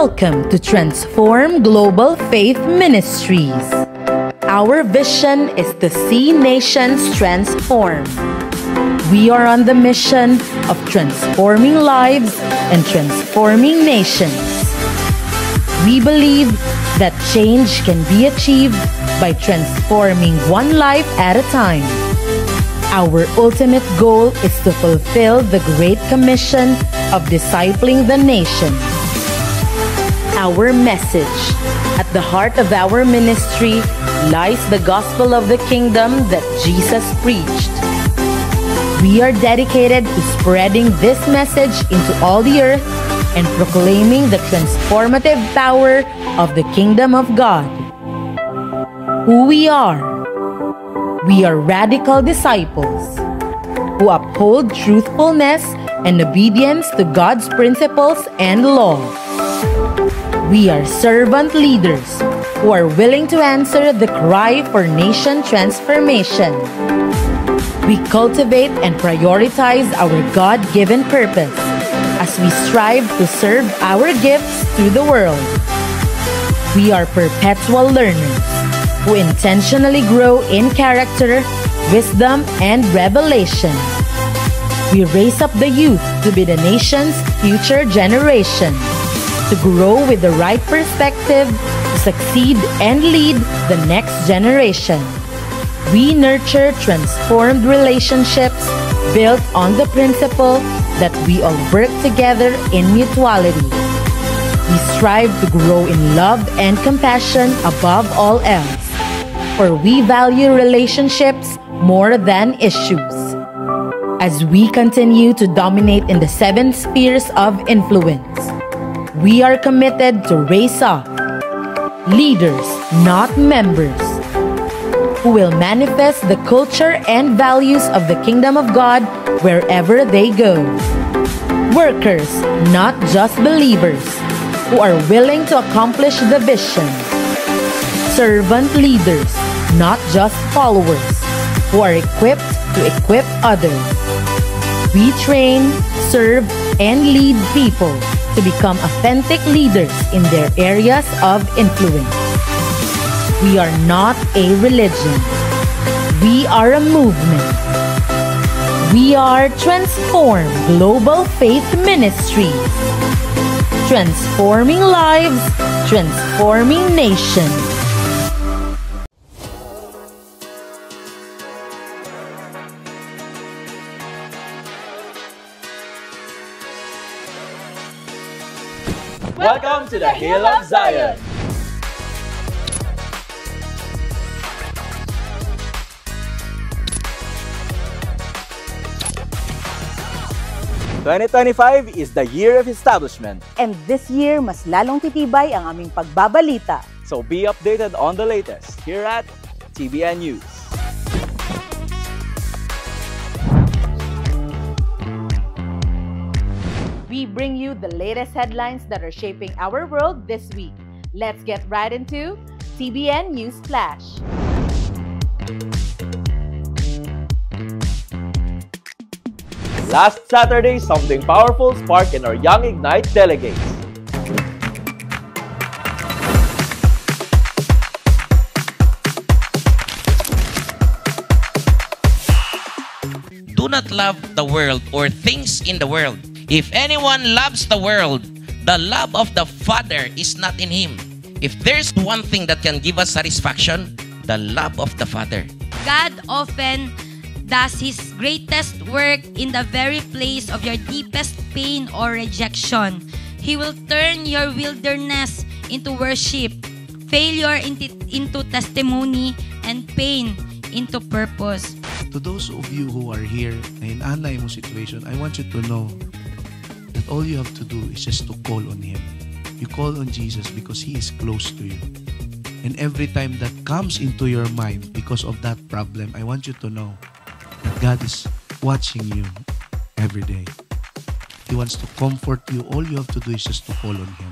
Welcome to Transform Global Faith Ministries. Our vision is to see nations transformed. We are on the mission of transforming lives and transforming nations. We believe that change can be achieved by transforming one life at a time. Our ultimate goal is to fulfill the Great Commission of discipling the nations. Our message: at the heart of our ministry lies the gospel of the kingdom that Jesus preached. We are dedicated to spreading this message into all the earth and proclaiming the transformative power of the kingdom of God. Who we are? We are radical disciples who uphold truthfulness and obedience to God's principles and laws. We are servant leaders who are willing to answer the cry for nation transformation. We cultivate and prioritize our God-given purpose as we strive to serve our gifts to the world. We are perpetual learners who intentionally grow in character, wisdom, and revelation. We raise up the youth to be the nation's future generation, to grow with the right perspective, to succeed and lead the next generation. We nurture transformed relationships built on the principle that we all work together in mutuality. We strive to grow in love and compassion above all else, for we value relationships more than issues. As we continue to dominate in the 7 spheres of influence, we are committed to raise up leaders, not members, who will manifest the culture and values of the kingdom of God wherever they go. Workers, not just believers, who are willing to accomplish the vision. Servant leaders, not just followers, who are equipped to equip others. We train, serve, and lead people to become authentic leaders in their areas of influence. We are not a religion. We are a movement. We are Transform Global Faith Ministries. Transforming lives, transforming nations. Welcome to the Hill of Zion! 2025 is the year of establishment. And this year, mas lalong titibay ang aming pagbabalita. So be updated on the latest here at TBN News. We bring you the latest headlines that are shaping our world this week. Let's get right into TBN News Flash. Last Saturday, something powerful sparked in our Young Ignite delegates. Do not love the world or things in the world. If anyone loves the world, the love of the Father is not in him. If there's one thing that can give us satisfaction, the love of the Father. God often does His greatest work in the very place of your deepest pain or rejection. He will turn your wilderness into worship, failure into testimony, and pain into purpose. To those of you who are here na in-anay mo situation, I want you to know that all you have to do is just to call on Him. You call on Jesus because He is close to you. And every time that comes into your mind because of that problem, I want you to know that God is watching you every day. He wants to comfort you. All you have to do is just to call on Him.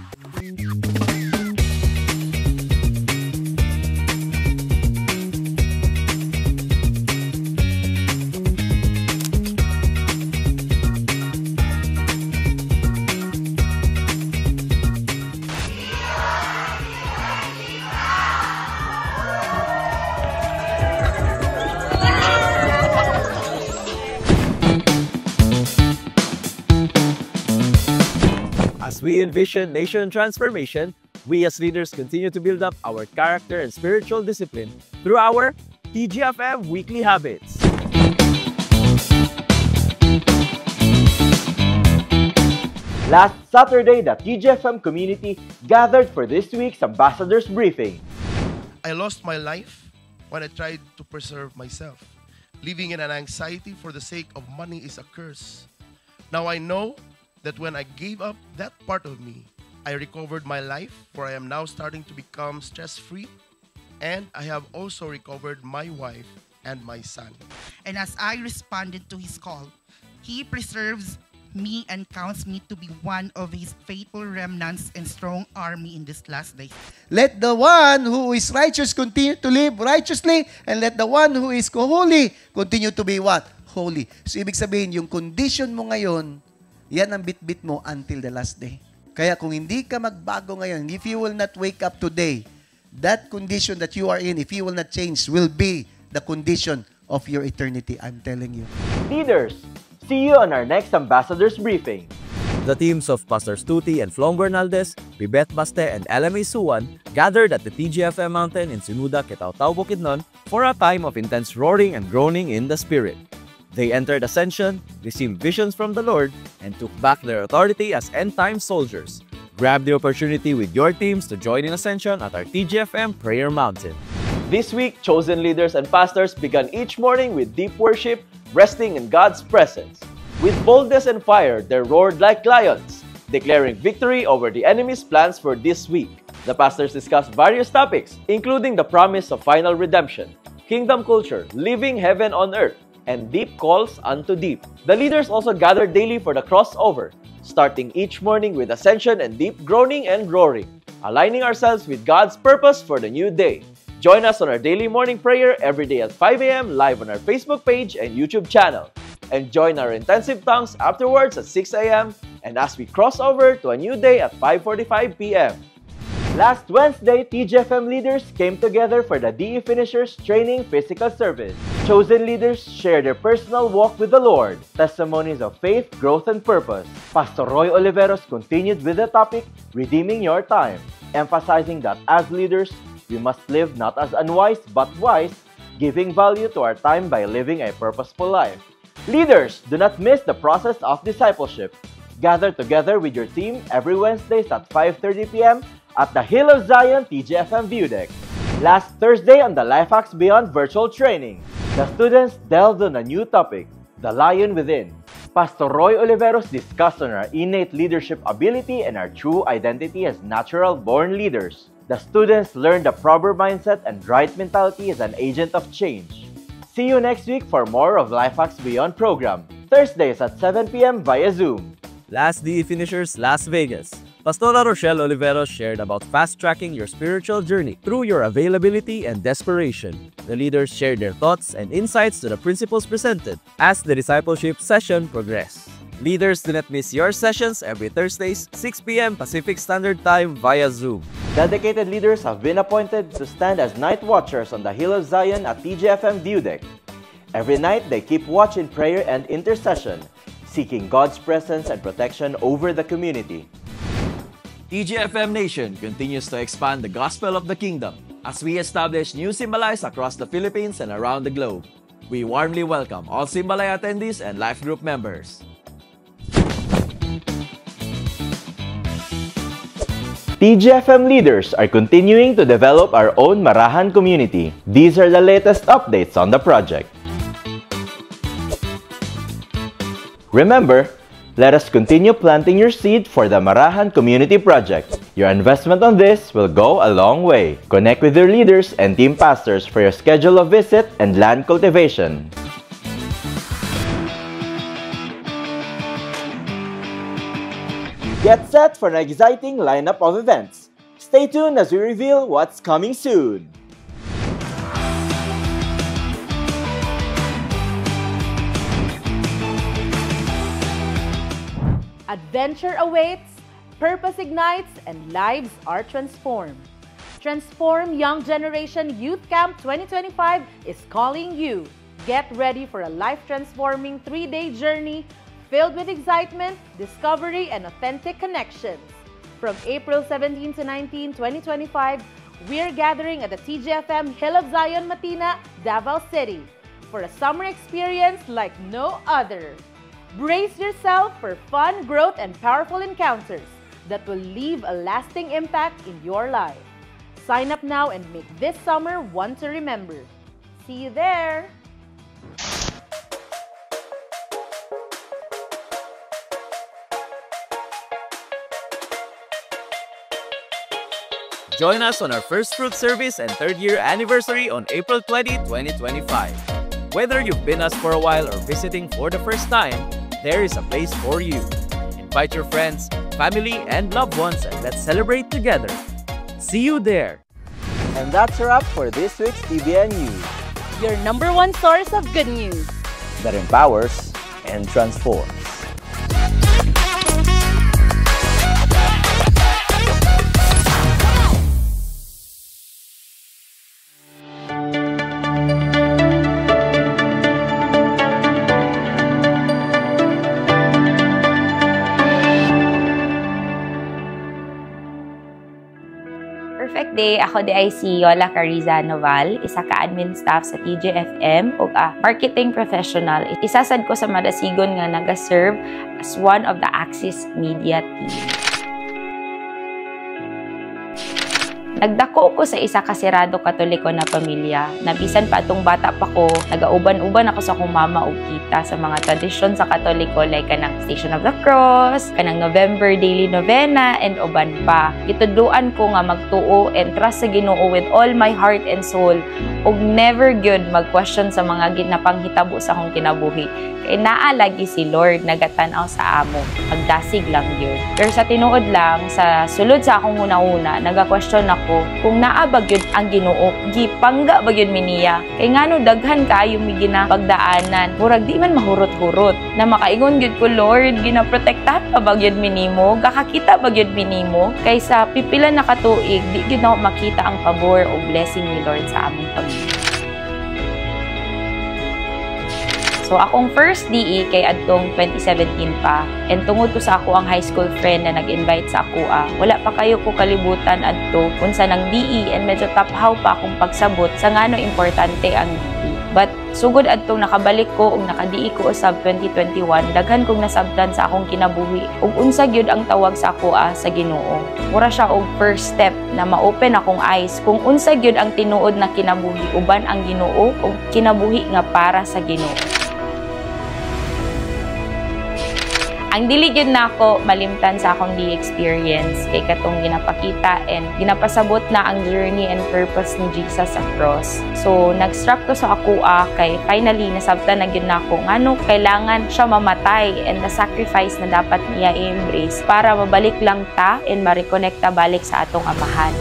we envision nation transformation, we as leaders continue to build up our character and spiritual discipline through our TGFM Weekly Habits. Last Saturday, the TGFM community gathered for this week's Ambassadors Briefing. I lost my life when I tried to preserve myself. Living in an anxiety for the sake of money is a curse. Now I know that when I gave up that part of me, I recovered my life, for I am now starting to become stress-free, and I have also recovered my wife and my son. And as I responded to his call, he preserves me and counts me to be one of his faithful remnants and strong army in this last day. Let the one who is righteous continue to live righteously, and let the one who is holy continue to be what? Holy. So, ibig sabihin, yung condition mo ngayon, yan ang bit-bit mo until the last day. Kaya kung hindi ka magbago ngayon, if you will not wake up today, that condition that you are in, if you will not change, will be the condition of your eternity. I'm telling you. Leaders, see you on our next Ambassadors Briefing. The teams of Pastor Stuti and Flong Bernaldez, Bibet Baste, and LMA Suwan gathered at the TGFM Mountain in Sinuda, Kitaw-Tao, Bukidnon for a time of intense roaring and groaning in the Spirit. They entered Ascension, received visions from the Lord, and took back their authority as end-time soldiers. Grab the opportunity with your teams to join in Ascension at our TGFM Prayer Mountain. This week, chosen leaders and pastors began each morning with deep worship, resting in God's presence. With boldness and fire, they roared like lions, declaring victory over the enemy's plans for this week. The pastors discussed various topics, including the promise of final redemption, kingdom culture, living heaven on earth, and deep calls unto deep. The leaders also gathered daily for the crossover, starting each morning with ascension and deep groaning and roaring, aligning ourselves with God's purpose for the new day. Join us on our daily morning prayer every day at 5 a.m. live on our Facebook page and YouTube channel. And join our intensive tongues afterwards at 6 a.m. and as we cross over to a new day at 5:45 p.m. Last Wednesday, TGFM leaders came together for the DE Finishers Training Physical Service. Chosen leaders shared their personal walk with the Lord, testimonies of faith, growth, and purpose. Pastor Roy Oliveros continued with the topic, Redeeming Your Time, emphasizing that as leaders, we must live not as unwise but wise, giving value to our time by living a purposeful life. Leaders, do not miss the process of discipleship. Gather together with your team every Wednesdays at 5:30 p.m. at the Hill of Zion TGFM View Deck. Last Thursday on the Life Hacks Beyond virtual training, the students delved on a new topic, the Lion Within. Pastor Roy Oliveros discussed on our innate leadership ability and our true identity as natural-born leaders. The students learned the proper mindset and right mentality as an agent of change. See you next week for more of Life Hacks Beyond program, Thursdays at 7 p.m. via Zoom. Last DE Finishers, Las Vegas. Pastora Rochelle Oliveros shared about fast-tracking your spiritual journey through your availability and desperation. The leaders shared their thoughts and insights to the principles presented as the discipleship session progressed. Leaders, do not miss your sessions every Thursdays, 6 p.m. Pacific Standard Time via Zoom. Dedicated leaders have been appointed to stand as night watchers on the Hill of Zion at TGFM View Deck. Every night, they keep watch in prayer and intercession, seeking God's presence and protection over the community. TGFM Nation continues to expand the gospel of the kingdom as we establish new Simbalais across the Philippines and around the globe. We warmly welcome all Simbalay attendees and life group members. TGFM leaders are continuing to develop our own Marahan community. These are the latest updates on the project. Remember, let us continue planting your seed for the Marahan Community Project. Your investment on this will go a long way. Connect with your leaders and team pastors for your schedule of visit and land cultivation. Get set for an exciting lineup of events. Stay tuned as we reveal what's coming soon. Adventure awaits, purpose ignites, and lives are transformed. Transform Young Generation Youth Camp 2025 is calling you. Get ready for a life-transforming 3-day journey filled with excitement, discovery, and authentic connections. From April 17 to 19, 2025, we're gathering at the TGFM Hill of Zion Matina, Davao City, for a summer experience like no other. Brace yourself for fun, growth, and powerful encounters that will leave a lasting impact in your life. Sign up now and make this summer one to remember. See you there! Join us on our first fruit service and third-year anniversary on April 20, 2025. Whether you've been us for a while or visiting for the first time, there is a place for you. Invite your friends, family, and loved ones and let's celebrate together. See you there! And that's a wrap for this week's TVN News. Your #1 source of good news That empowers and transforms. Perfect day. Ako di ay si Yola Cariza Noval, isa ka admin staff sa TGFM ug marketing professional. Isasad ko sa Madasigon nga naga-serve as one of the Axis Media team. Nagdako ko sa isa kasirado katoliko na pamilya. Nabisan pa atong bata pa ko, nagauban-uban ako sa akong mama ug tita sa mga tradisyon sa katoliko like kanang Station of the Cross, kanang November Daily Novena, and uban pa. Gitudluan ko nga magtuo and trust sa Ginoo with all my heart and soul ug never gyud mag-question sa mga ginapanghitabo sa akong kinabuhi. Kay naa lagi si Lord nagatan-aw sa amo. Magdasig lang gyud. Pero sa tinuod lang, sa sulod sa akong una-una, naga-question ako kung naa ba gyud ang Ginoo, gipangga ba gyud mi niya. Kay ngano daghan kaayo mi ginapagdaanan, murag di man mahurot-hurot. Na makaingon gyud ko, Lord, ginaprotektahan pa ba gyud mi nimo? Gakakita ba gyud mi nimo? Kay sa pipila na katuig, di gyud na makita ang pabor o blessing ni Lord sa among pamilya. So, akong first DE kay adtong 2017 pa. And tungod ko sa ako ang high school friend na nag-invite sa ako, wala pa kayo ko kalibutan adto unsa nang DE and medyo taphaw pa akong pagsabot sa ngano importante ang DE. But sugod adtong nakabalik ko ug naka-DE ko usab 2021, daghan kong nasabtan sa akong kinabuhi ug unsa gyud ang tawag sa ako sa Ginoo. Mura siya og first step na ma-open akong eyes kung unsa gyud ang tinuod na kinabuhi uban ang Ginoo ug kinabuhi nga para sa Ginoo. Ang dili gyud nako malimtan sa akong experience kay katong ginapakita and ginapasabot na ang journey and purpose ni Jesus sa cross. So nag-struck to sa ako kay finally nasabtan na gyud nako ngano kailangan siya mamatay and the sacrifice na dapat niya i-embrace para mabalik lang ta and ma-reconnecta balik sa atong amahan.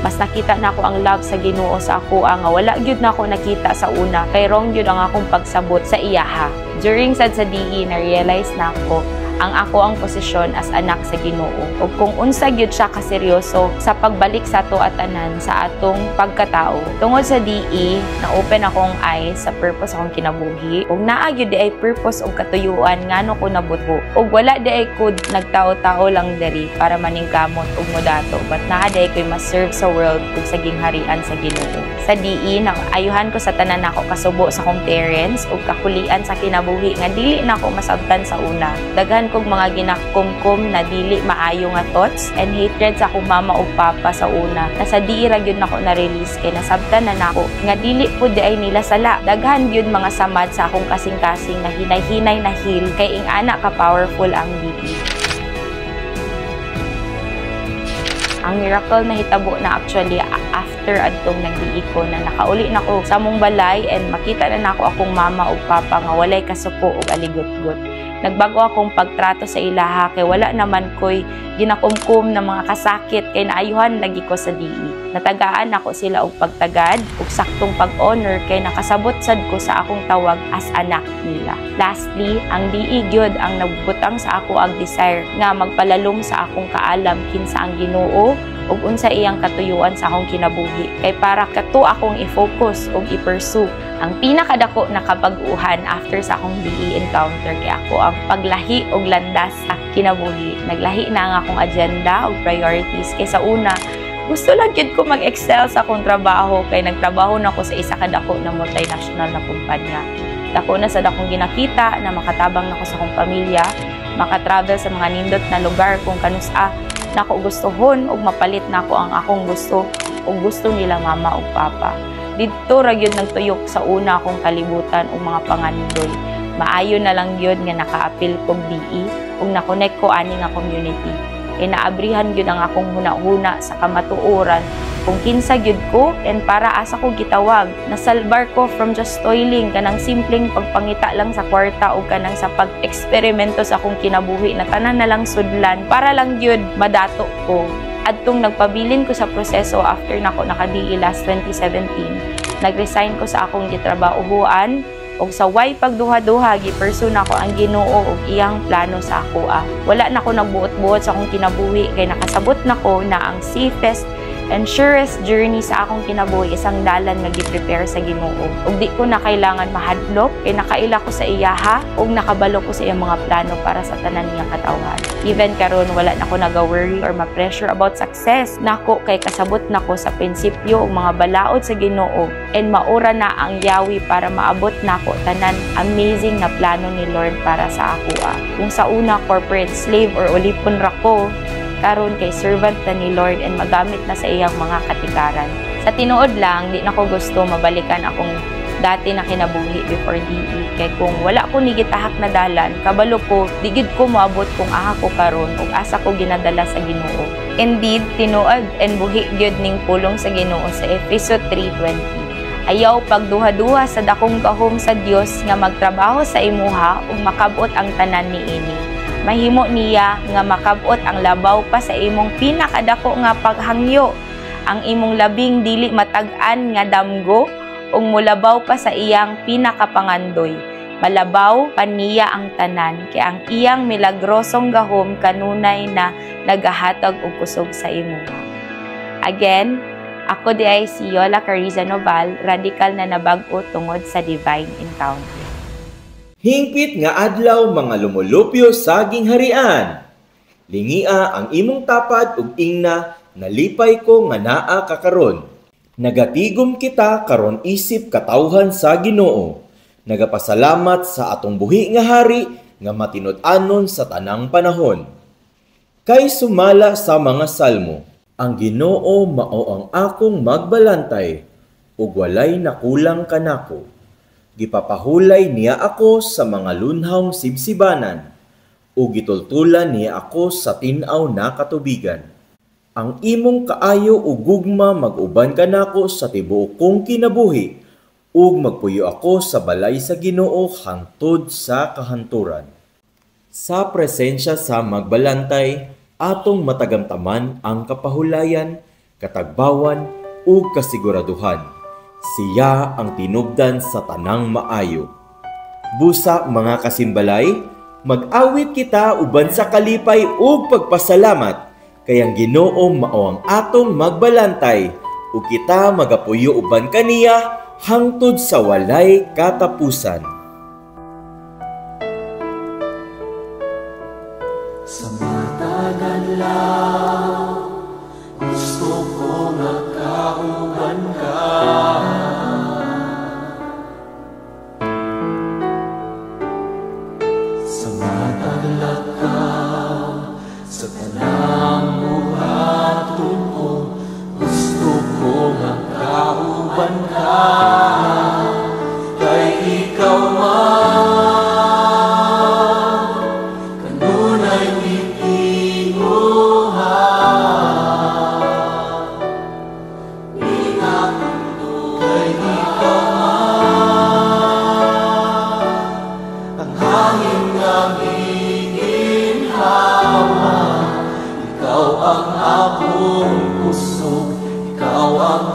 Mas nakita na ako ang love sa Ginoo sa ako nga wala gyud na ako nakita sa una kay wrong gyud ang akong pagsabot sa iyaha. During sad sa DE na realize na ako ang ako ang posisyon as anak sa Ginoo ug kung unsa gyud siya kaseryoso sa pagbalik sa ato atanan sa atong pagkatao. Tungod sa DE, na-open akong eyes sa purpose akong kinabuhi ug naa gyud di ay purpose ug katuyuan ngano ko nabuto ug wala di ay kud nagtao-tao lang diri para maningkamot ug modato but naa di ay koy ma-serve sa world ug sa gingharian sa Ginoo. Sa DE, ayuhan ko sa tanan nako kasubo sa akong parents ug kakulian sa kinabuhi nga dili nako masabtan sa una. Daghan kog mga ginakumkum na dili maayo nga thoughts and hatred sa akong mama ug papa sa una. Nasa DE ra gyud nako na-release kay nasabtan na nako nga dili pud di ay nila sala. Daghan gyud mga samad sa akong kasing-kasing na hinay-hinay na heal kay ing ana ka powerful ang DE. Ang miracle na hitabo na actually after adtong nag-DE ko na nakauli na ko sa mong balay and makita na nako akong mama ug papa nga walay kasuko ug aligot-got. Nagbago akong pagtrato sa ilaha kay wala naman ko'y ginakumkum ng mga kasakit kay naayuhan lagi ko sa DE. Natagaan ako sila og pagtagad ug saktong pag-honor kay nakasabot sad ko sa akong tawag as anak nila. Lastly, ang DE gyud ang nagbutang sa ako ang desire nga magpalalom sa akong kaalam kinsa ang Ginoo ug unsa iyang katuyuan sa akong kinabuhi. Kay para kato akong i-focus ug i-pursue ang pinakadako na kabag-uhan after sa akong DE encounter kay ako ang paglahi og landas sa kinabuhi. Naglahi na ang akong agenda ug priorities kay sa una gusto lang yun ko mag-excel sa akong trabaho kay nagtrabaho na ako sa isa ka dako na multinational na kumpanya. Dako na sa dakong ginakita na makatabang na ako sa akong pamilya, makatravel sa mga nindot na lugar kung kanusa na ako gustuhon ug mapalit na ako ang akong gusto ug gusto nila mama ug papa. Dito ra gyud nagtuyok sa una akong kalibutan ug mga pangandoy. Maayo na lang gyud nga naka-apil kog DE ug na-connect ko ani nga community. Kay naabrihan gyud ang akong huna-huna sa kamatuoran kung kinsa gyud ko and para asa ko gitawag. Nasalbar ko from just toiling kanang simpleng pagpangita lang sa kwarta o kanang sa pag-eksperimento sa akong kinabuhi na tanan na lang sudlan para lang gyud madato ko. Adtong nagpabilin ko sa proseso after nako naka-DE last 2017, nag-resign ko sa akong gitrabahuan ug sa way pagduha-duha gi-pursue nako ang Ginoo ug iyang plano sa akoa. Wala na ko nagbuot-buot sa akong kinabuhi kay nakasabot nako na ang safest and surest journey sa akong kinabuhi isang dalan nga gi-prepare sa Ginoo. Ug di ko na kailangan mahadlok kay nakaila ko sa iyaha ug nakabalo ko sa iyang mga plano para sa tanan niyang katawhan. Even karon wala na ko naga-worry or ma-pressure about success nako kay kasabot nako sa prinsipyo ug mga balaod sa Ginoo and maura na ang yawi para maabot nako tanan amazing na plano ni Lord para sa akoa. Kung sa una corporate slave or ulipon ra ko, karon kay servant na ni Lord and magamit na sa iyang mga katikaran. Sa tinuod lang, di na ko gusto mabalikan akong dati na kinabuhi before DE. Kay kung wala ko ni gitahak na dalan, kabalo ko, di gid ko moabot kung aha ko karon ug asa ko ginadala sa Ginoo. Indeed, tinuod and buhi gyud ning pulong sa Ginoo sa Efeso 3:20. Ayaw pagduha-duha sa dakong gahom sa Dios nga magtrabaho sa imuha ug makabot ang tanan niini. Mahimo niya nga makabot ang labaw pa sa imong pinakadako nga paghangyo, ang imong labing dili matag-an nga damgo ug mulabaw pa sa iyang pinakapangandoy. Malabaw pa niya ang tanan kay ang iyang milagrosong gahom kanunay na nagahatag og kusog sa imuha. Again, ako di ay si Yola Cariza Noval, radikal na nabag-o tungod sa divine encounter. Hingpit nga adlaw mga lumulupyo sa gingharian. Lingia ang imong tapad ug ingna nalipay ko nga naa kakaron. Nagatigom kita karon isip katawhan sa Ginoo. Nagapasalamat sa atong buhi nga hari nga matinud-anon sa tanang panahon. Kay sumala sa mga salmo, ang Ginoo mao ang akong magbalantay ug walay nakulang kanako. Gipapahulay niya ako sa mga lunhawng sibsibanan, o gitultulan niya ako sa tinaw na katubigan. Ang imong kaayo ug gugma mag-uban kanako sa tibuok kong kinabuhi, ug magpuyo ako sa balay sa Ginoo hangtod sa kahanturan. Sa presensya sa magbalantay, atong matagamtaman ang kapahulayan, katagbawan ug kasiguraduhan. Siya ang tinubdan sa tanang maayo. Busa mga kasimbalay, mag-awit kita uban sa kalipay ug pagpasalamat, kay ang Ginoo mao ang atong magbalantay, ug kita magapuyo uban kaniya hangtod sa walay katapusan. Sa matagal lang, gusto ko magkauban ka. Sa matagal ka, sa tanang buhaton ko, gusto ko magkauban ka. Kay ikaw man, kanunay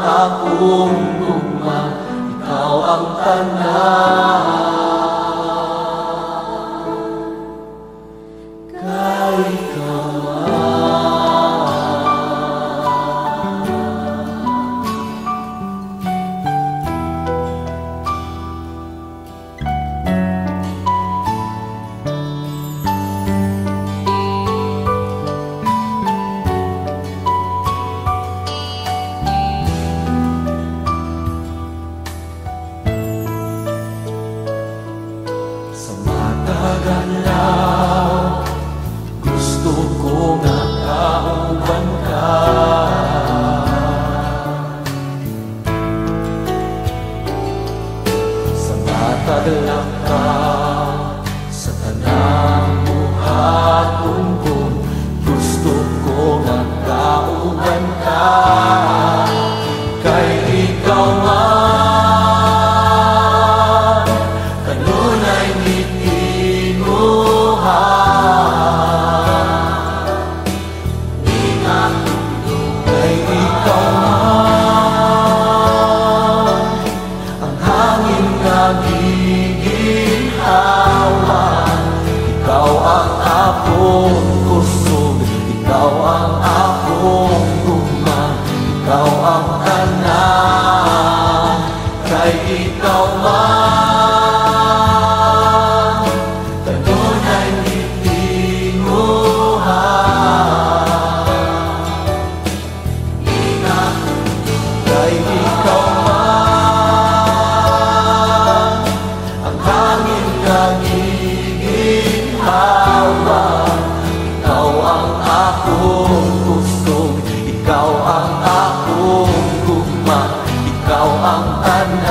akong gugma, ikaw ang tanan. Kay ikaw matadlak ka sa tanang buhaton ko. Gusto ko magkauban ka, kay ikaw man kanunay nitinuhan. Kay ikaw man ang hangin nga giginhawa. Ikaw ang akong kusog, ikaw ang akong gugma, ikaw ang tanan. Kay ikaw man kanunay nitinuhan. Kay ikaw man ang hangin nga giginhawa. Ikaw ang akong kusog, ikaw ang akong gugma, ikaw ang tanan.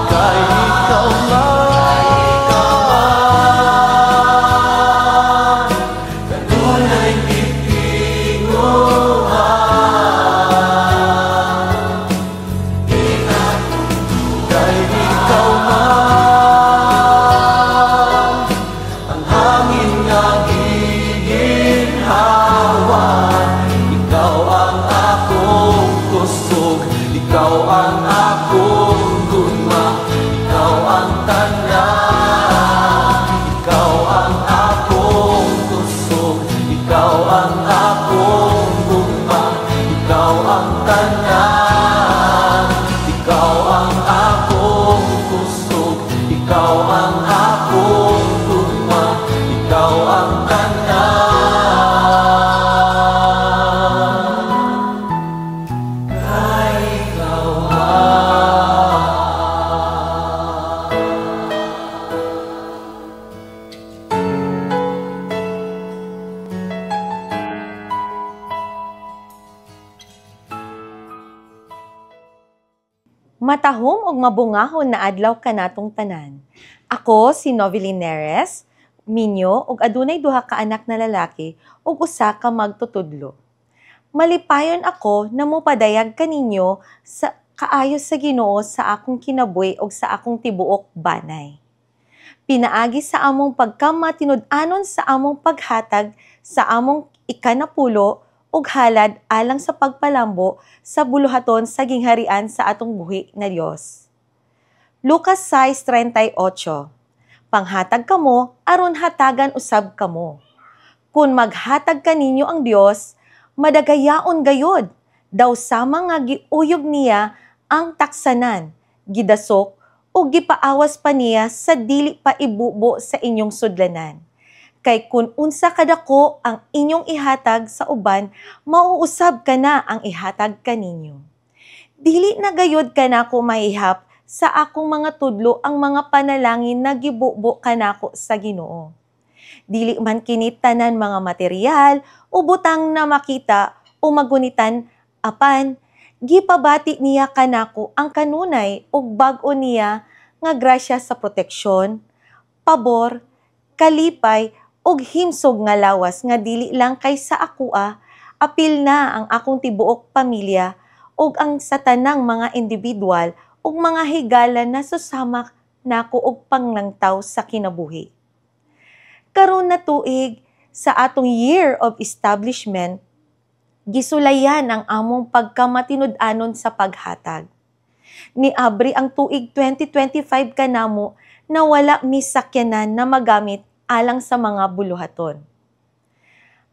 Kay ikaw man kanunay nitinuhan. Kay ikaw man ang hangin nga giginhawa. Ikaw ang akong kusog, ikaw ang akong gugma, ikaw ang tanan. Ikaw ang akong kusog, ikaw ang akong gugma, ikaw ang tanan. Ikaw ang akong kusog, ikaw ang akong gugma, ikaw ang tanan. Kay ikaw Matahom og mabungahon na adlaw kanatong tanan. Ako si Noveline Neres, minyo og adunay duha ka anak na lalaki ug usa ka magtutudlo. Malipayon ako na mopadayag kaninyo sa kaayo sa Ginoo sa akong kinabuhi ug sa akong tibuok banay. Pinaagi sa among pagkamatinud-anon sa among paghatag sa among ikanapulo ug halad alang sa pagpalambo sa buluhaton sa gingharian sa atong buhi na Dios. Lucas 6:38. Panghatag kamo aron hatagan usab kamo. Kung maghatag kaninyo ang Dios, madagayaon gayod daw sama nga giuyog niya ang taksanan, gidasok o gipaawas pa niya sa dili pa ibubo sa inyong sudlanan. Kay kun unsa kadako ang inyong ihatag sa uban, mauusab ka na ang ihatag kaninyo. Dili na gayod ka nako mahihap sa akong mga tudlo ang mga panalangin na gibubo kanako sa Ginoo. Dili man kini tanan mga material o butang na makita o magunitan, apan gipabati niya kanako ang kanunay ug bag-o niya nga grasya sa proteksyon, pabor, kalipay ug himsog nga lawas nga dili lang kay sa akoa, apil na ang akong tibuok pamilya ug ang sa tanang mga individual ug mga higala na susama nako og panglangtaw sa kinabuhi. Karon na tuig sa atong year of establishment, gisulayan ang among pagkamatinud-anon sa paghatag. Niabri ang tuig 2025 kanamo na wala misakyanan na magamit alang sa mga buluhaton.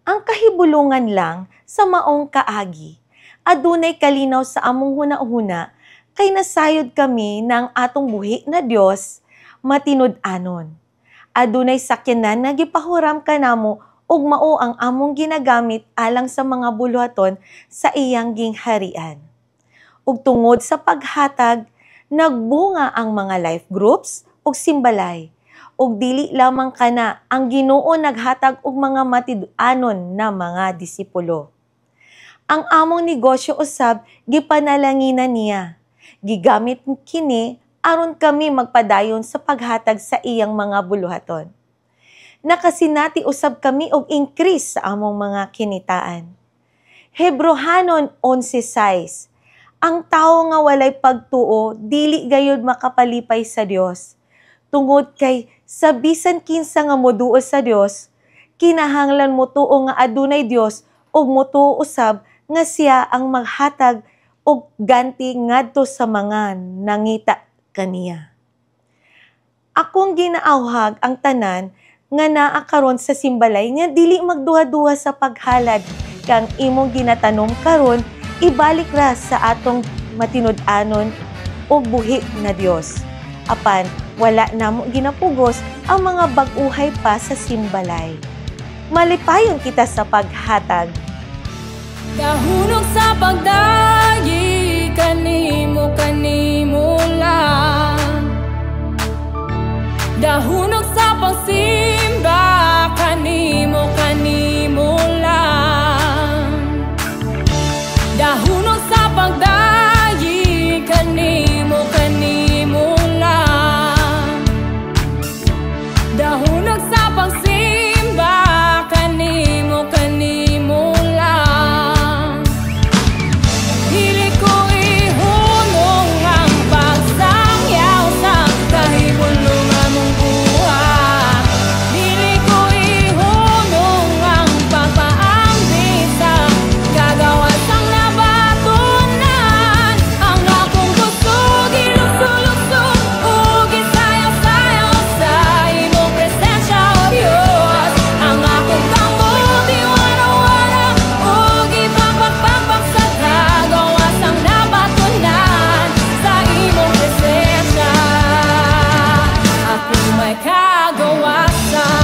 Ang kahibulungan lang sa maong kaagi, adunay kalinaw sa among huna-huna kay nasayod kami ng atong buhi na Dios matinud-anon. Adunay sakyanan nga gipahuram kanamo ug mao ang among ginagamit alang sa mga buluhaton sa iyang gingharian. Ug tungod sa paghatag, nagbunga ang mga life groups ug simbalay. Ug dili lamang kana ang Ginoo naghatag og mga matinud-anon na mga disipulo. Ang among negosyo usab gipanalanginan niya. Gigamit kini aron kami magpadayon sa paghatag sa iyang mga buluhaton. Nakasinati usab kami og increase sa among mga kinitaan. Hebrohanon 11:6. Ang tawo nga walay pagtuo dili gayud makapalipay sa Dios. Tungod kay sa bisan kinsa nga moduo sa Dios, kinahanglan mo tuo nga adunay Dios ug motuo usab nga siya ang maghatag og ganti ngadto sa mga nangita kaniya. Akong ginaawhag ang tanan nga naa karon sa simbalay nga dili magduha-duha sa paghalad kang imong ginatanong karon ibalik ra sa atong matinud-anon o buhi na Dios. Apan wala namo ginapugos ang mga bag-uhay pa sa simbalay. Malipayon kita sa paghatag. Dahunok sa pagdayi kanimo lang. Dahunok sa pagsimba kanimo lang. Dahunok sa pagdayi kanimo lang. Dahunok sa pagsimba kanimo lang. Dili ko ihunong ang pagsangyaw sa kahibulong among buhat. Dili ko ihunong ang pagpaambi sa kagawas ang nabatunan. Ang akong gusto giluso-luso ug gisayaw-sayaw sa imong presensya, O Dios. Ang akong kamot iwara-wara ug ipapagpapag sa kagawas ang nabatunan sa imong presensya. Ako may kagawasan.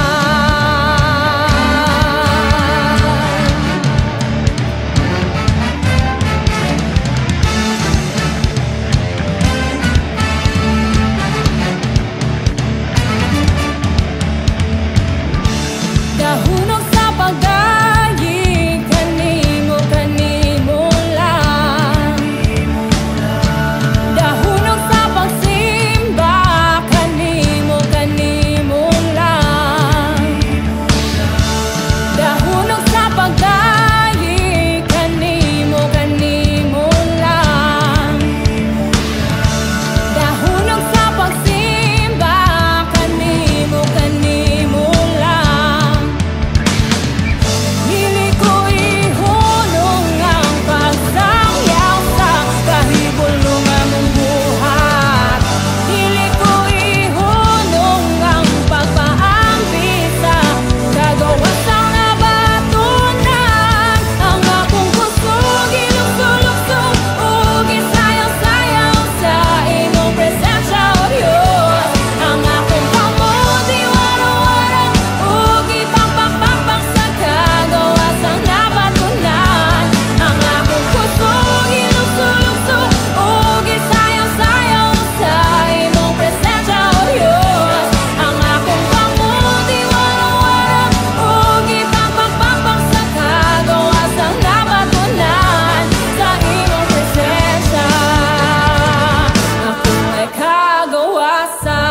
Dahunok sa pagdayi kanimo lang. Dahunok sa pagsimba kanimo lang. Dahunok sa pagdayi kanimo lang. Dahunok sa pagsimba kanimo lang. Dili ko ihunong ang pagsangyaw sa kahibulong among buhat. Dili ko ihunong ang pagpaambi sa kagawas ang nabatunan. Ang akong gusto giluso-luso ug gisayaw-sayaw sa imong presensya, O Dios. Ang akong kamot iwara-wara ug ipapagpapag sa kagawas ang nabatunan. Ang akong gusto giluso-luso ug gisayaw-sayaw sa imong presensya, O Dios. Ang akong kamot iwara-wara ug ipapagpapag sa kagawas ang nabatunan sa imong presensya. Ako may kagawasan.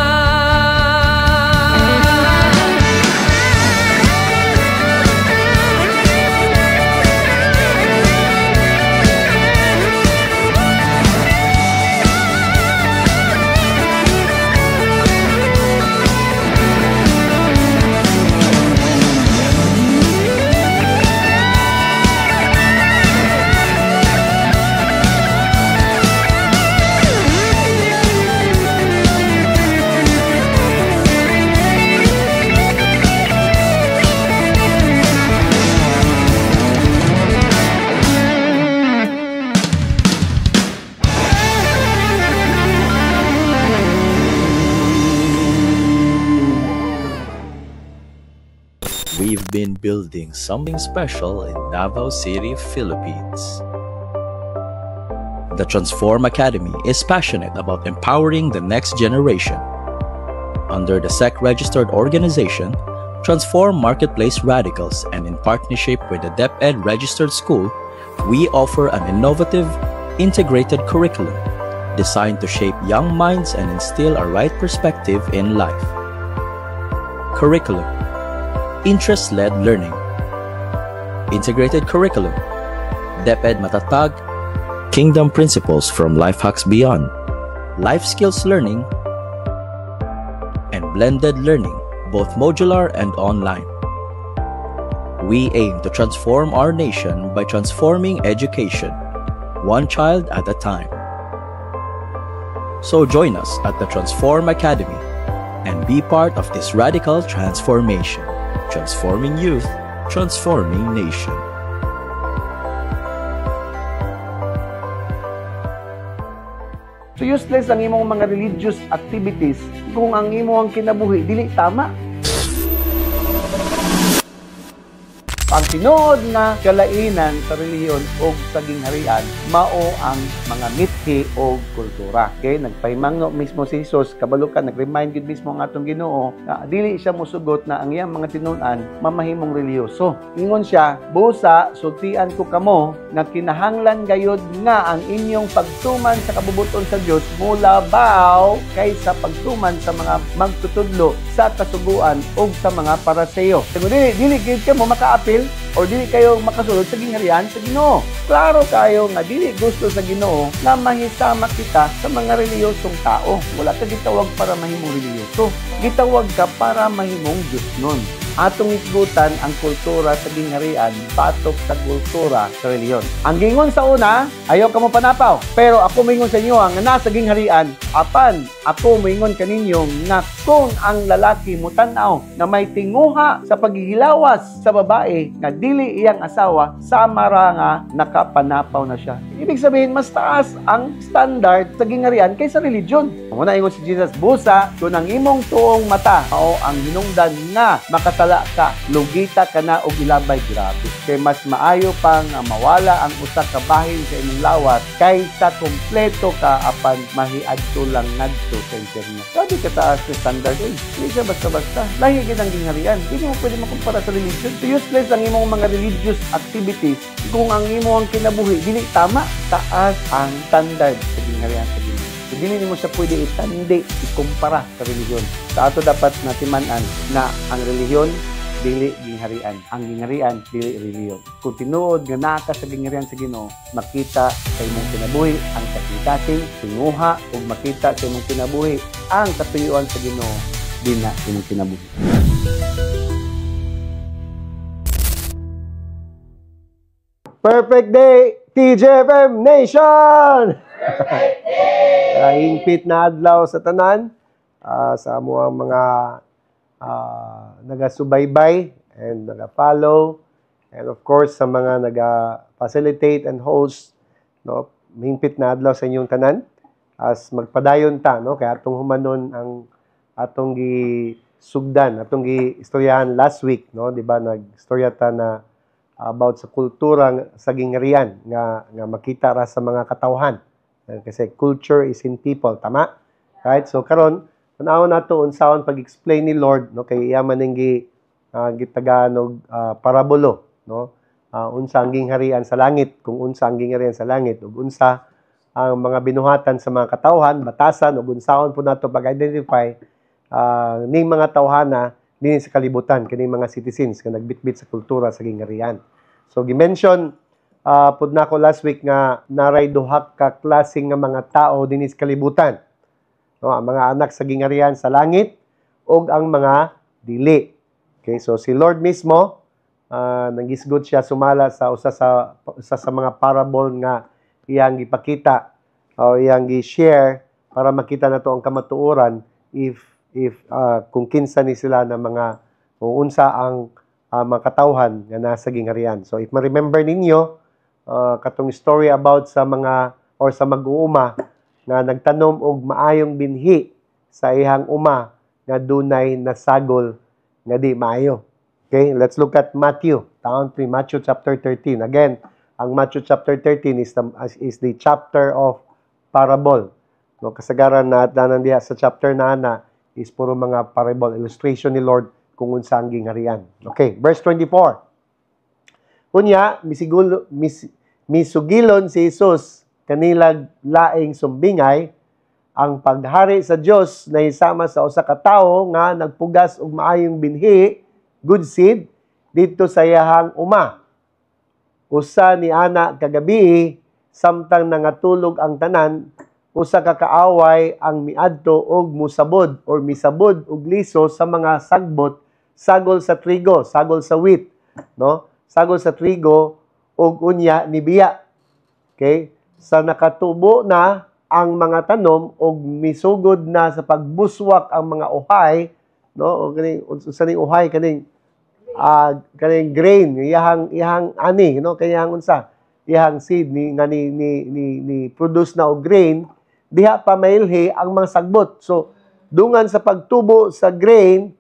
We've been building something special in Davao City, Philippines. The Transform Academy is passionate about empowering the next generation. Under the SEC-registered organization, Transform Marketplace Radicals, and in partnership with the DepEd Registered School, we offer an innovative, integrated curriculum designed to shape young minds and instill a right perspective in life. Curriculum: interest-led learning, integrated curriculum, DepEd Matatag, Kingdom Principles from Life Hacks Beyond, life skills learning, and blended learning, both modular and online. We aim to transform our nation by transforming education, one child at a time. So join us at the Transform Academy and be part of this radical transformation, transforming youth, transforming nation. So useless ang imong mga religious activities kung ang imong kinabuhi dili tama. Ang tinuod nga kalainan sa relihiyon o sa gingharian mao ang mga mithi o kultura. Okay, nagpahimangno mismo si Jesus, kabalukan nag-remind gid mismo ang atong Ginoo na dili siya mosugot na ang iyang mga tinun-an mamahimong relihiyoso. Ingon siya, busa sultian ko kamo nga kinahanglan gayud nga ang inyong pagtuman sa kabubuton sa Dios mulabaw kaysa pagtuman sa mga magtutudlo sa kasuguan o sa mga paraseyo. Kung dili gid ka mo makaapil o dili kayo makasulod sa gingharian sa Ginoo. Klaro kayo nga dili gusto sa Ginoo na mahisama kita sa mga relihiyosong tao. Wala ka gitawag para mahimong relihiyoso. Gitawag ka para mahimong Diyos nun. Atong isgutan ang kultura sa gingharian patok sa kultura sa reliyon. Ang gingon sa una, ayaw ka mo panapaw. Pero ako moingon sa inyo nga nasa gingharian, apan ako moingon kaninyo nga kung ang lalaki mo tan-aw na may tinguha sa paghihilawas sa babae nga dili iyang asawa, sama ra nga nakapanapaw na siya. Ibig sabihin, mas taas ang standard sa gingharian kaysa religion. Muna ingon si Jesus, busa kung ang imong tuong mata o ang hinungdan nga makasala ka, lugita ka na og ilabay, grabe. Kay mas maayo pang mawala ang usa ka bahin sa imong lawas kaysa kompleto ka apan mahiadto lang ngadto sa impyerno. Sabi ka taas sa standard, hindi siya basta-basta. Lahi gid ang gingharian. Hindi mo pwede makumpara sa religion. So useless ang imong mga religious activities kung ang imong kinabuhi dili tama. Taas ang standard sa gingharian sa Ginoo. So, dili mo siya pwede itandi, ikumpara sa religion. Sa ato dapat natiman-an na ang religion dili gingharian. Ang gingharian dili religion. Kung tinuod nga naa ka sa gingharian sa Ginoo, makita sa imong kinabuhi ang kasing-kasing, tinguha ug makita sa imong kinabuhi ang katuyuan sa Ginoo din na imong kinabuhi. Perfect day, TJFM Nation! Perfect day! Hingpit na adlaw sa tanan, sa mga naga-subaybay and naga-follow, and of course sa mga naga-facilitate and host, no, hingpit na adlaw sa inyong tanan as magpadayon ta, no, kaya atong humanon ang atong gisugdan, atong giistoryahan last week, no, di ba, nagstorya ta na about sa kultura sa gingharian nga makita ra sa mga katawhan, kasi culture is in people, tama, right? So karon tanaw nato unsaon pag-explain ni Lord, no, kay iya man ning gitaganog parabolo, no, unsa ang gingharian sa langit, kung unsa ang gingharian sa langit ug unsa ang mga binuhatan sa mga katawhan, batasan ug unsaon po nato pag-identify ning mga tawhana din sa kalibutan kining mga citizens nga nagbitbit sa kultura sa gingharian. So gi-mention pud nako last week nga naray duha ka klaseng nga mga tao dinhi sa kalibutan. No, ang mga anak sa gingharian sa langit ug ang mga dili. Okay, so si Lord mismo nagisgod siya sumala sa usa sa mga parable nga iyang gipakita o iyang gi-share para makita nato ang kamatuoran if kung kinsa ni sila na mga o unsa ang mga katawhan nga nasa gingharian. So if ma-remember ninyo katong story about sa mga or sa mag-uuma nga nagtanom og maayong binhi sa ihang uma nga dunay nasagol nga di maayo. Okay, let's look at Matthew. Matthew chapter 13. Again, ang Matthew chapter 13 is the chapter of parable. No, kasagaran na diha sa chapter na is puro mga parable illustration ni Lord kung unsa ang gingharian. Okay, verse 24. Unya, misugilon si Jesus kanilag laing sumbingay, ang paghari sa Dios na isama sa usa ka tawo nga nagpugas og maayong binhi, good seed, dito sa iyahang uma. Usa ni ana kagabi, samtang nangatulog ang tanan, usa ka kaaway ang miadto og musabod or misabod og liso sa mga sagbot, sagol sa trigo, sagol sa wheat, no? Sagol sa trigo og unya ni biya. Okay? Sa nakatubo na ang mga tanom og misugod na sa pagbuswak ang mga uhay, no? O kaning sa ning uhay kaning grain, iyahang ani, no? Kaya unsa? Iyahang seed ni produce na og grain, diha pa mailhi ang mga sagbot. So dungan sa pagtubo sa grain,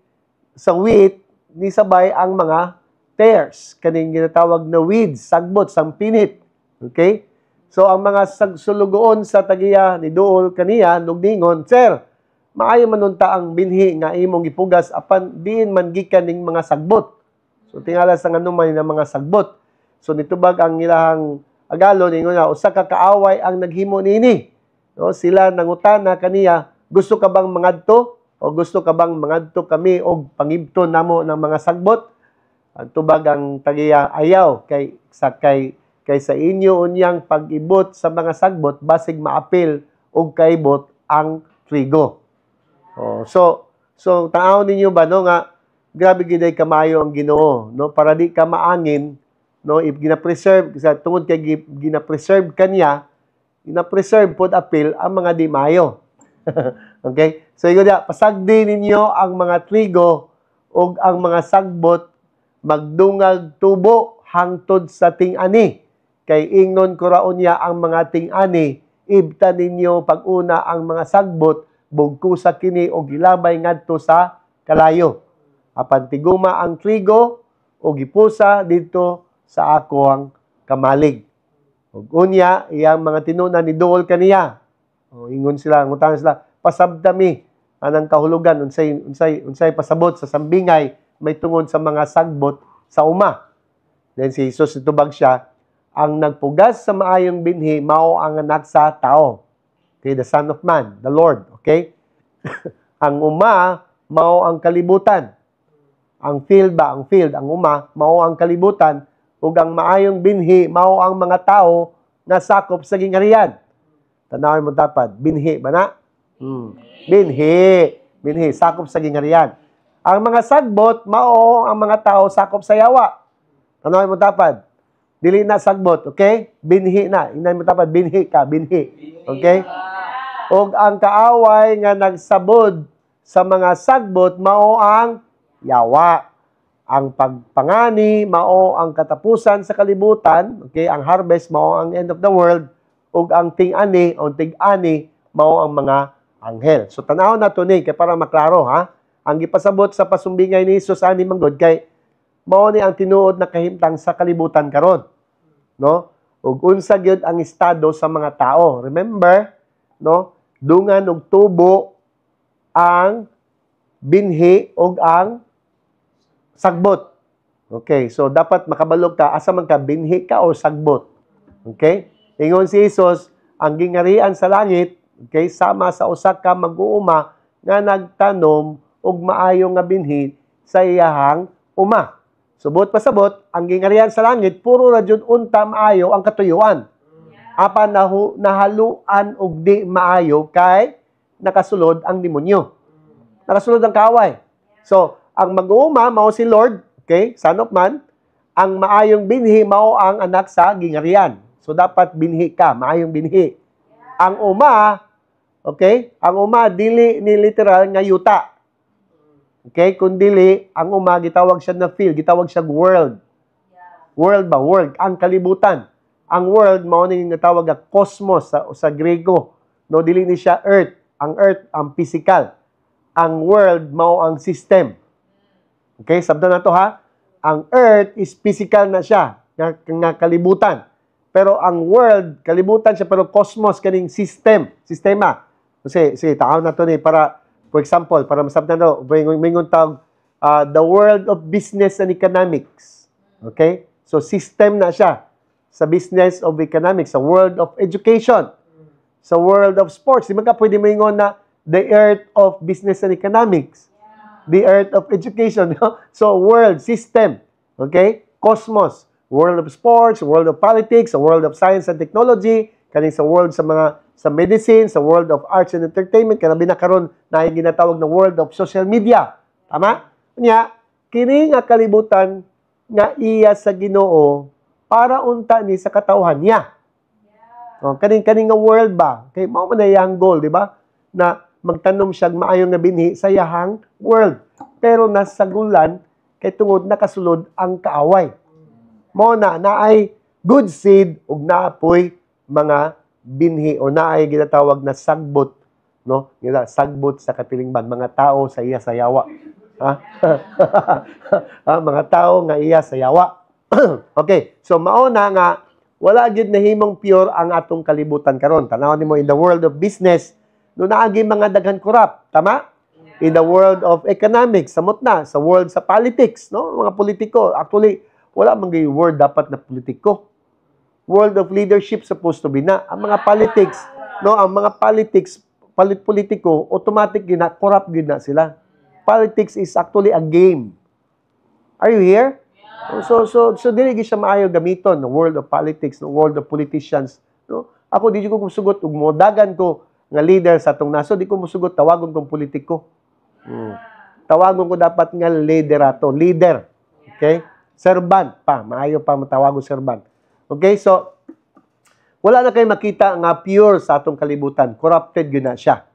sa wheat, ni sabay ang mga tares, kaning ginatawag na weeds, sagbot, sampinit. Okay? So ang mga sulugoon sa tagiya ni Duol kaniya nugningon, "Sir, maayo manunta ang binhi nga imong gipugas apan diin man gikan ning mga sagbot." So tingala sa nganuman ng mga sagbot. So nitubag ang ilahang agalo ningon nga usa ka kaaway ang naghimo nini. No, sila nangutana kaniya, "Gusto ka bang mangadto o gusto ka bang mangadto kami og pangibton namo ng mga sagbot?" Ang tubag ang tagiya, "Ayaw kay sa inyo unyang pag-ibot sa mga sagbot basig maapil og kaibot ang trigo." Oh, so tanaw ninyo ba no nga grabe giday kamayo ang Ginoo, no, para di ka maangin, no, if gina-preserve sa tungod kay gina-preserve kanya, gina-preserve pod apil ang mga di mayo. Okay? So igo dia, pasagdi ninyo ang mga trigo ug ang mga sagbot magdungag tubo hangtod sa ting-ani. Kay ingnon ko raon niya ang mga ting-ani, ibta ninyo pag-una ang mga sagbot, bugko sa kini o gilabay ngadto sa kalayo. Apan tiguma ang trigo o gipusa dito sa ako ang kamalig. Ug unya iyang mga tinunan ni Duol kaniya. O ingon sila, ngutan sila, "Pasabdami anang kahulugan unsay pasabot sa sambingay may tungod sa mga sagbot sa uma." Then si Jesus itubag siya, "Ang nagpugas sa maayong binhi mao ang anak sa tao." Okay, the Son of Man, the Lord, okay? Ang uma mao ang kalibutan. Ang field, ang uma mao ang kalibutan ug ang maayong binhi mao ang mga tao nga sakop sa gingharian. Tanawin mo dapat, binhi ba na? Binhi, sakop sa gingharian. Ang mga sagbot mao ang mga tao sakop sa yawa. Tanawin mo dapat, dili na sagbot, okay? Binhi na. Inay mo dapat, binhi ka, binhi. Okay? Og ang kaaway nga nagsabod sa mga sagbot mao ang yawa. Ang pagpangani mao ang katapusan sa kalibutan, okay? Ang harvest mao ang end of the world, ug ang ting-ani o tig-ani mao ang mga anghel. So tanaw na to ni kay para maklaro ha. Ang gipasabot sa pasumbingay ni Jesus ani manggod kay mao ni ang tinuod na kahimtang sa kalibutan karon. No? Ug unsa gyud ang estado sa mga tao. Remember, no? Dungan og tubo ang binhi ug ang sagbot. Okay, so dapat makabalog ka asa man ka, binhi ka o sagbot. Okay? Ingon si Jesus, ang gingarian sa langit, okay, sama sa usa ka mag-uuma nga nagtanom og maayo nga binhi sa iyahang uma. Subot pasabot, ang gingarian sa langit puro ra jud unta maayo ang katuyuan. Apan nahaluan og di maayo kay nakasulod ang demonyo. Nakasulod ang kaaway. So, ang mag-uuma mao si Lord, okay, Son of Man. Ang maayong binhi mao ang anak sa gingarian. So dapat binhi ka, maayong binhi. Ang uma, okay, ang uma dili ni literal nga yuta. Okay, kun dili ang uma gitawag siya na field, gitawag siya world. World ba? World, ang kalibutan. Ang world mao ni nga tawag nga cosmos sa Grego. No, dili ni siya earth. Ang earth ang physical. Ang world mao ang system. Okay, sabda na to ha. Ang earth is physical na siya, nga kalibutan. Pero ang world, kalibutan siya, pero cosmos, kaning sistema. Kasi, tao na to ni, para, for example, para masabda na to, may tawag, the world of business and economics. Okay? So, system na siya. sa business of economics, sa world of education, sa world of sports. Di ba ka pwede mo ingon na the earth of business and economics, the earth of education. No? So, world, system, okay? Cosmos, world of sports, world of politics, world of science and technology, kaning sa world sa medicine, sa world of arts and entertainment, kanabi na karon na yung ginatawag na world of social media. Tama? Kanya, kini nga kalibutan nga iya sa Ginoo para unta ni sa katawhan niya. Oh, kaning nga world ba? Kay mao man na yang goal, di ba? Na magtanom siya maayong nga binhi sa yahang world. Pero nasagulan kay tungod nakasulod ang kaaway. Mo na naay good seed ug naapoy mga binhi o naay ginatawag na sagbot, no? Gila sagbot sa katilingban, mga tao sa iya sa yawa. Ha? Mga tao nga iya sa yawa. Okay, so mao na nga wala gid nahimong pure ang atong kalibutan karon. Tanaw nimo in the world of business, no naagi mga daghan corrupt, tama? In the world of economics, samot na sa world sa politics, no? Mga politiko, actually wala man gyud word dapat na politiko. World of leadership supposed to be na ang mga politics, no? Ang mga politiko automatic gina corrupt gid na sila. Politics is actually a game. Are you here? So dili gyud siya maayo gamiton no world of politics, no world of politicians, no? Ako di ko musugot ug modagan ko nga leader sa atong naso, di ko musugot tawagon kong politiko. Tawagon ko dapat nga liderato, leader. Okay? Servant pa, maayo pa matawagon servant. Okay? So wala na kay makita nga pure sa atong kalibutan, corrupted gyud na siya.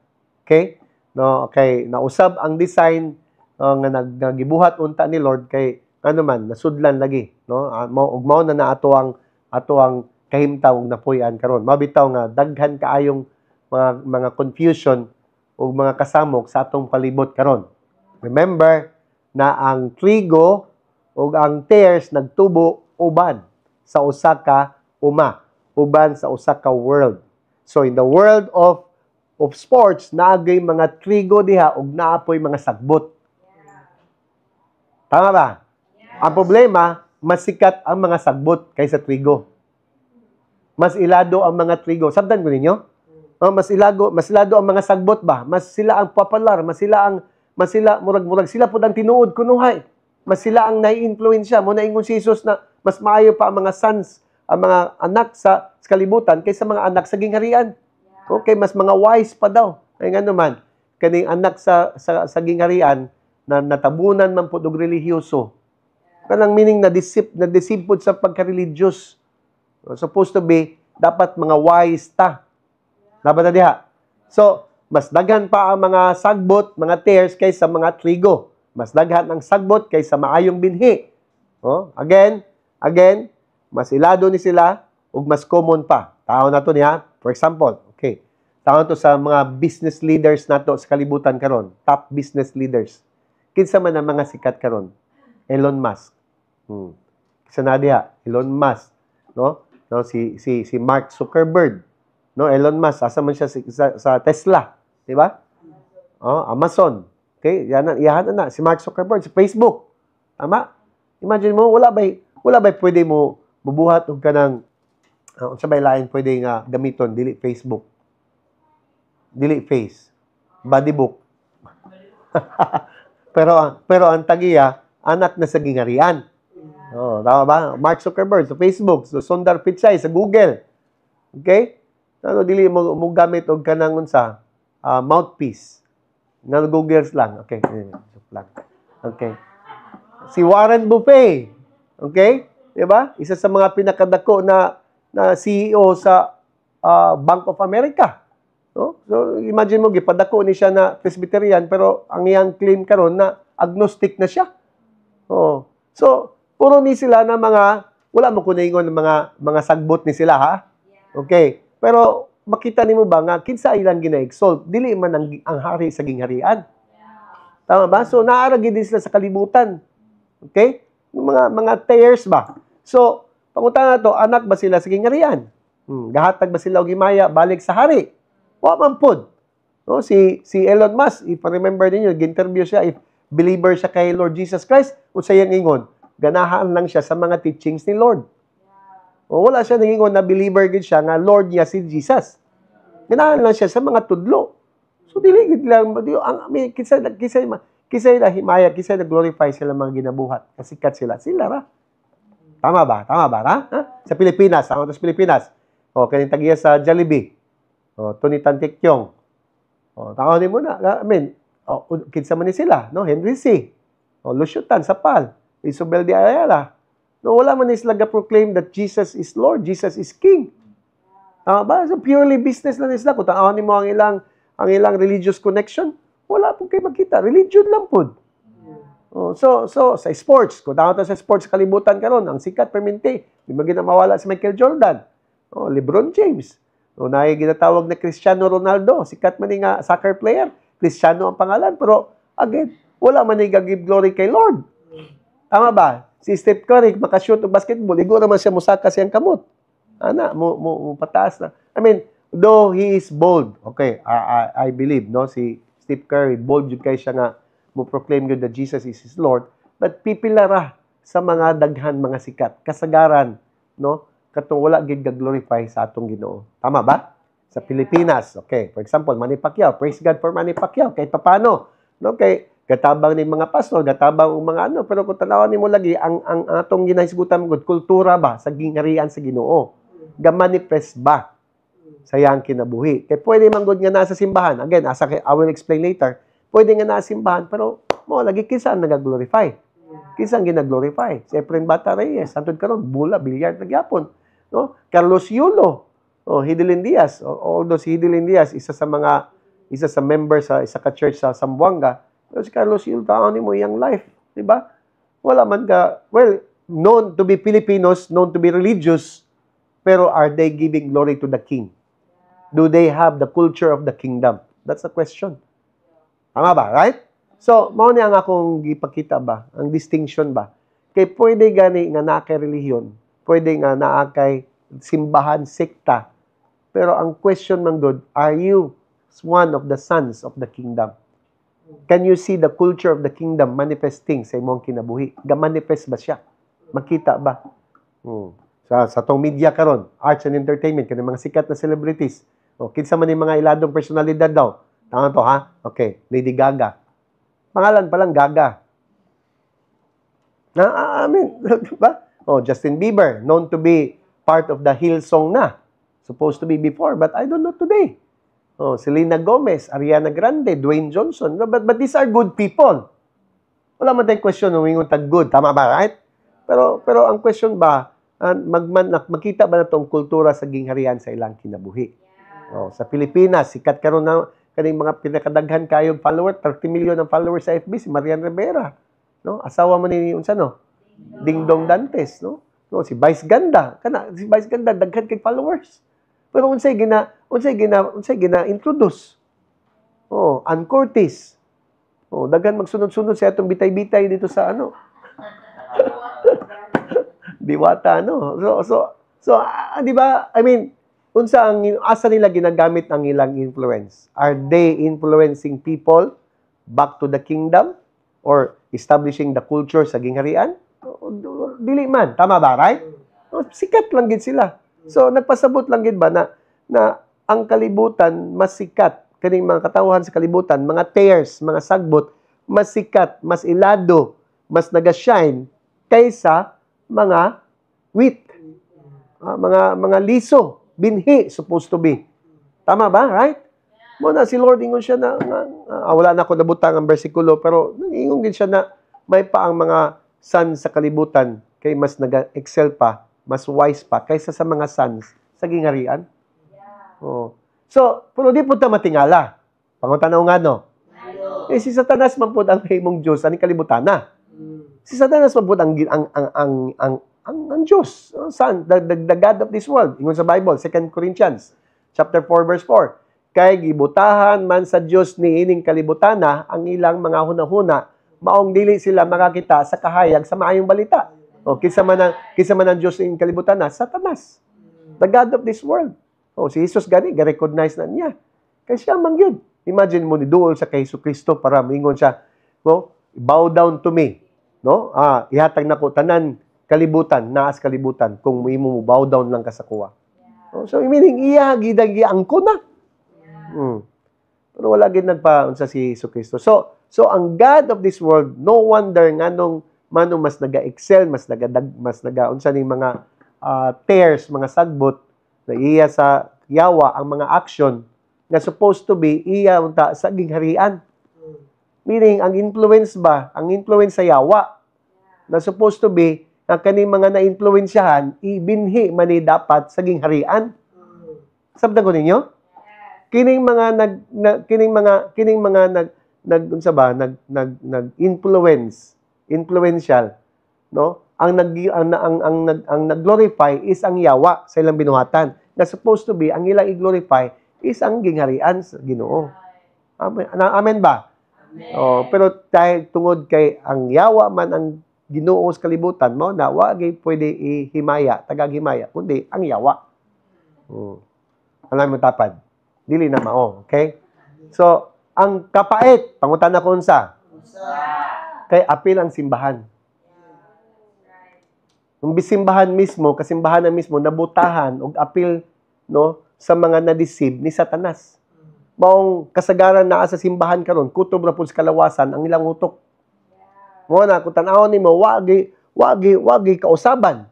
Okay? No, okay, nausab ang design nga nagibuhat unta ni Lord kay ano man nasudlan lagi, no? Ug mao na ato ang kahimtaw ug napuy-an karon. Mabitaw nga daghan kaayong mga confusion ug mga kasamok sa atong palibot karon. Remember na ang trigo ug ang tares nagtubo uban sa usa ka uban sa usa ka world. So in the world of sports, naagay mga trigo diha ug naapoy mga sagbot. Tama ba? Ang problema, mas sikat ang mga sagbot kaysa trigo. Mas ilado ang mga trigo. Sabdan ko ninyo? Mas ilado ang mga sagbot ba? Mas sila ang popular, mas sila murag sila pud ang tinuod kunuhay. Mas sila ang nai-influensya. Mo na ingon si Jesus na mas maayo pa ang mga sons, ang mga anak sa kalibutan kaysa mga anak sa gingharian. Okay, mas mga wise pa daw. Ay nga naman, kaning anak sa gingharian na natabunan man pud og relihiyoso. Kanang meaning na deceive pud sa pagka-religious. Supposed to be dapat mga wise ta. Dapat na diha. So, mas daghan pa ang mga sagbot, mga tares kaysa mga trigo. Mas daghan ang sagbot kaysa maayong binhi. Oh, again, mas ilado ni sila ug mas common pa. Tao na to niya. For example, okay. Tawag to sa mga business leaders nato sa kalibutan karon, top business leaders. Kinsa man ang mga sikat karon? Elon Musk. Kinsa na diha? Elon Musk, no? No si Mark Zuckerberg. No, Elon Musk asa man siya sa Tesla, di ba? Oh, Amazon. Okay, yan na si Mark Zuckerberg sa Facebook. Tama? Imagine mo wala bay pwede mo bubuhat og kanang unsa bay lain pwede nga gamiton dili Facebook. Dili face, body book. pero ang tagiya, anak na sa gingharian. Oh, tama ba? Mark Zuckerberg sa Facebook, so Sundar Pichai sa Google. Okay? Ano dili mo gamit og kanang unsa? Mouthpiece. Na Googles lang. Okay, lang. Okay. Si Warren Buffett. Okay? 'Di ba? Isa sa mga pinakadako na CEO sa Bank of America. No? So, imagine mo, gipadako ni siya na Presbyterian, pero ang iyang claim karon na agnostic na siya. Oh. So, puro ni sila na wala mo kuningon ng mga sagbot ni sila, ha? Okay. Pero, makita nimo ba nga, kinsa ilang gina-exalt, dili man ang hari sa gingharian. Tama ba? So, naaragi din sila sa kalibutan. Okay? Mga tares ba? So, pangutan na to, anak ba sila sa gingharian? Gahatag ba sila o gimaya, balik sa hari? Wa man pod. No, si Elon Musk, if I remember niyo, gi-interview siya, if believer siya kay Lord Jesus Christ, unsay yang ingon, ganahan lang siya sa mga teachings ni Lord. O wala siya nangingon na believer gid siya nga Lord niya si Jesus. Ganahan lang siya sa mga tudlo. So dili gid lang kisa na himaya, kisa na glorify sila mga ginabuhat. Kasikat sila ra. Tama ba? Ha? Sa Pilipinas, sa Pilipinas. O kaning tagiya sa Jollibee. O Tony Tantikyong. O taonin mo na. Kinsa man ni sila, no? Henry C. O Luciutan Sapal, Isabel de Ayala. No, wala man sila ga-proclaim that Jesus is Lord, Jesus is King. Tama ba? So purely business lang sila. Kung taonin mo ang ilang religious connection, wala po kayo makita. Religion lang po. Oh, so sa sports, kung tawag sa sports kalibutan karon, ang sikat permente, di ba ginamawala si Michael Jordan, LeBron James, ginatawag na Cristiano Ronaldo, sikat man nga soccer player, Cristiano ang pangalan, pero again, wala man give glory kay Lord. Tama ba? Si Steph Curry, makashoot ng basketball, igo naman siya musaka siyang kamot. Mo pataas na. I mean, though he is bold, okay, I believe, no, si Steph Curry, bold yun kayo siya nga, mo proclaim yun that Jesus is his Lord, but pipilara sa mga daghan, mga sikat, kasagaran, no, katong wala gid glorify sa atong Ginoo. Tama ba? Sa Pilipinas, okay, for example, Manny Pacquiao, praise God for Manny Pacquiao, kahit papano, no, kay gatabang ni mga pastor, gatabang ng mga pero kung tanawan nimo lagi, ang atong ginahisgutan mo, kultura ba, sa gingharian sa Ginoo, ga-manifest ba sa iyang kinabuhi. Kaya pwede manggod nga nasa simbahan, again, I will explain later, pwede nga nasa simbahan, pero lagi kinsan nag-glorify. Kinsan gina-glorify. Si Efren Bata Reyes, Santod karon, bula, bilyar, nagyapon. No? Carlos Yulo, Hidilyn Diaz, although si Hidilyn Diaz, isa sa member sa isa ka church sa Zamboanga, pero si Carlos Yulo, taon mo iyang life. Diba? Wala man ka, known to be Filipinos, known to be religious, pero are they giving glory to the King? Do they have the culture of the kingdom? That's the question. Tama ba? Right? So, mao ni ang akong gipakita ba? Ang distinction ba? Kay pwede gani nga naa kay relihiyon, pwede nga naa kay simbahan, sekta. Pero ang question man good, are you one of the sons of the kingdom? Can you see the culture of the kingdom manifesting sa imong kinabuhi? Ga-manifest ba siya? Makita ba? Sa tong media karon, arts and entertainment, kani mga sikat na celebrities. Kinsa man yung mga iladong personalidad daw. Tama to, ha? Okay, Lady Gaga. Pangalan pa lang, Gaga. I mean, diba? Justin Bieber, known to be part of the Hillsong na. Supposed to be before, but I don't know today. Selena Gomez, Ariana Grande, Dwayne Johnson. But these are good people. Wala man tayong question nung tag good. Tama ba, right? Pero ang question ba, makita ba na itong kultura sa gingharian sa ilang kinabuhi? Sa Pilipinas, sikat karon na kaning mga pinakadaghan kayong follower, 30 million ang followers sa FB, si Marian Rivera. No? Asawa mo ni Ding Dong Dantes, no? Si Vice Ganda, si Vice Ganda daghan kay followers. Pero unsay gina introduce. Ann Curtis. Daghan magsunod-sunod sa atong bitay-bitay dito sa Diwata, di ba? I mean, asa nila ginagamit ang ilang influence? Are they influencing people back to the kingdom or establishing the culture sa gingharian? Dili man. Tama ba, right? Sikat lang gid sila. So, nagpasabot lang gid ba na ang kalibutan mas sikat. Kaning mga katawhan sa kalibutan, mga tears, mga sagbot, mas sikat, mas ilado, mas naga-shine kaysa mga wheat. Mga liso, binhi, supposed to be. Tama ba? Right? Muna si Lord, ingon siya na, wala na ako nabutang ang bersikulo, pero ingon din siya na may pa ang mga sons sa kalibutan kay mas nag-excel pa, mas wise pa, kaysa sa mga sons sa gingharian. So, pero di po ta matingala. Pangutanaw nga, no? Si Satanas man po ang himong Diyos, aning kalibutan na. Si Satanas man po ang Diyos, Son, the God of this world. Ingon sa Bible, 2 Corinthians, chapter 4, verse 4. Kay gibutahan man sa Diyos ni ining kalibutana ang ilang mga hunahuna, maong dili sila makakita sa kahayag sa maayong balita. Kinsa man ang Diyos ni ining kalibutana, Satanas, the God of this world. Si Jesus gani, ga-recognize na niya. Kaya siya mangyod. Imagine mo, niduol sa kay Jesucristo para mingon siya, bow down to me. No? Ihatag na ko tanan kalibutan, naas kalibutan, kung mo bow down lang ka sa kuha. So, meaning, iya, gidang ko na. Pero wala gid nagpaunsa si Hesus Kristo. So ang God of this world, no wonder nganong manong mas naga-excel, mas naga-unsa ning mga tears, mga sagbot na iya sa yawa ang mga action na supposed to be iya unta sa gingharian. Meaning ang influence sa yawa na supposed to be ang kaning mga na-influensyahan ibinhi man ni dapat sa gingharian. Sabtan ko ninyo? Kining mga influential, no? Ang nag-glorify is ang yawa sa ilang binuhatan. Na supposed to be ang ilang i-glorify is ang gingharian sa Ginoo. Amen ba? Amen. Pero dahil tungod kay ang yawa man ang Ginoo sa kalibutan mo, na wagi pwede ihimaya, tagaghimaya, kundi ang yawa. Alam mo tapad. Dili na mao, okay? So, ang kapait, pangutan na kung sa? Kay apil ang simbahan. Ang bisimbahan mismo, kasimbahan na mismo, nabutahan og apil, no, sa mga na-deceive ni Satanas. Maong kasagaran na sa simbahan karon, kutob na po sa kalawasan ang ilang utok. Mo na, kung tanawon nimo, wagi kausaban.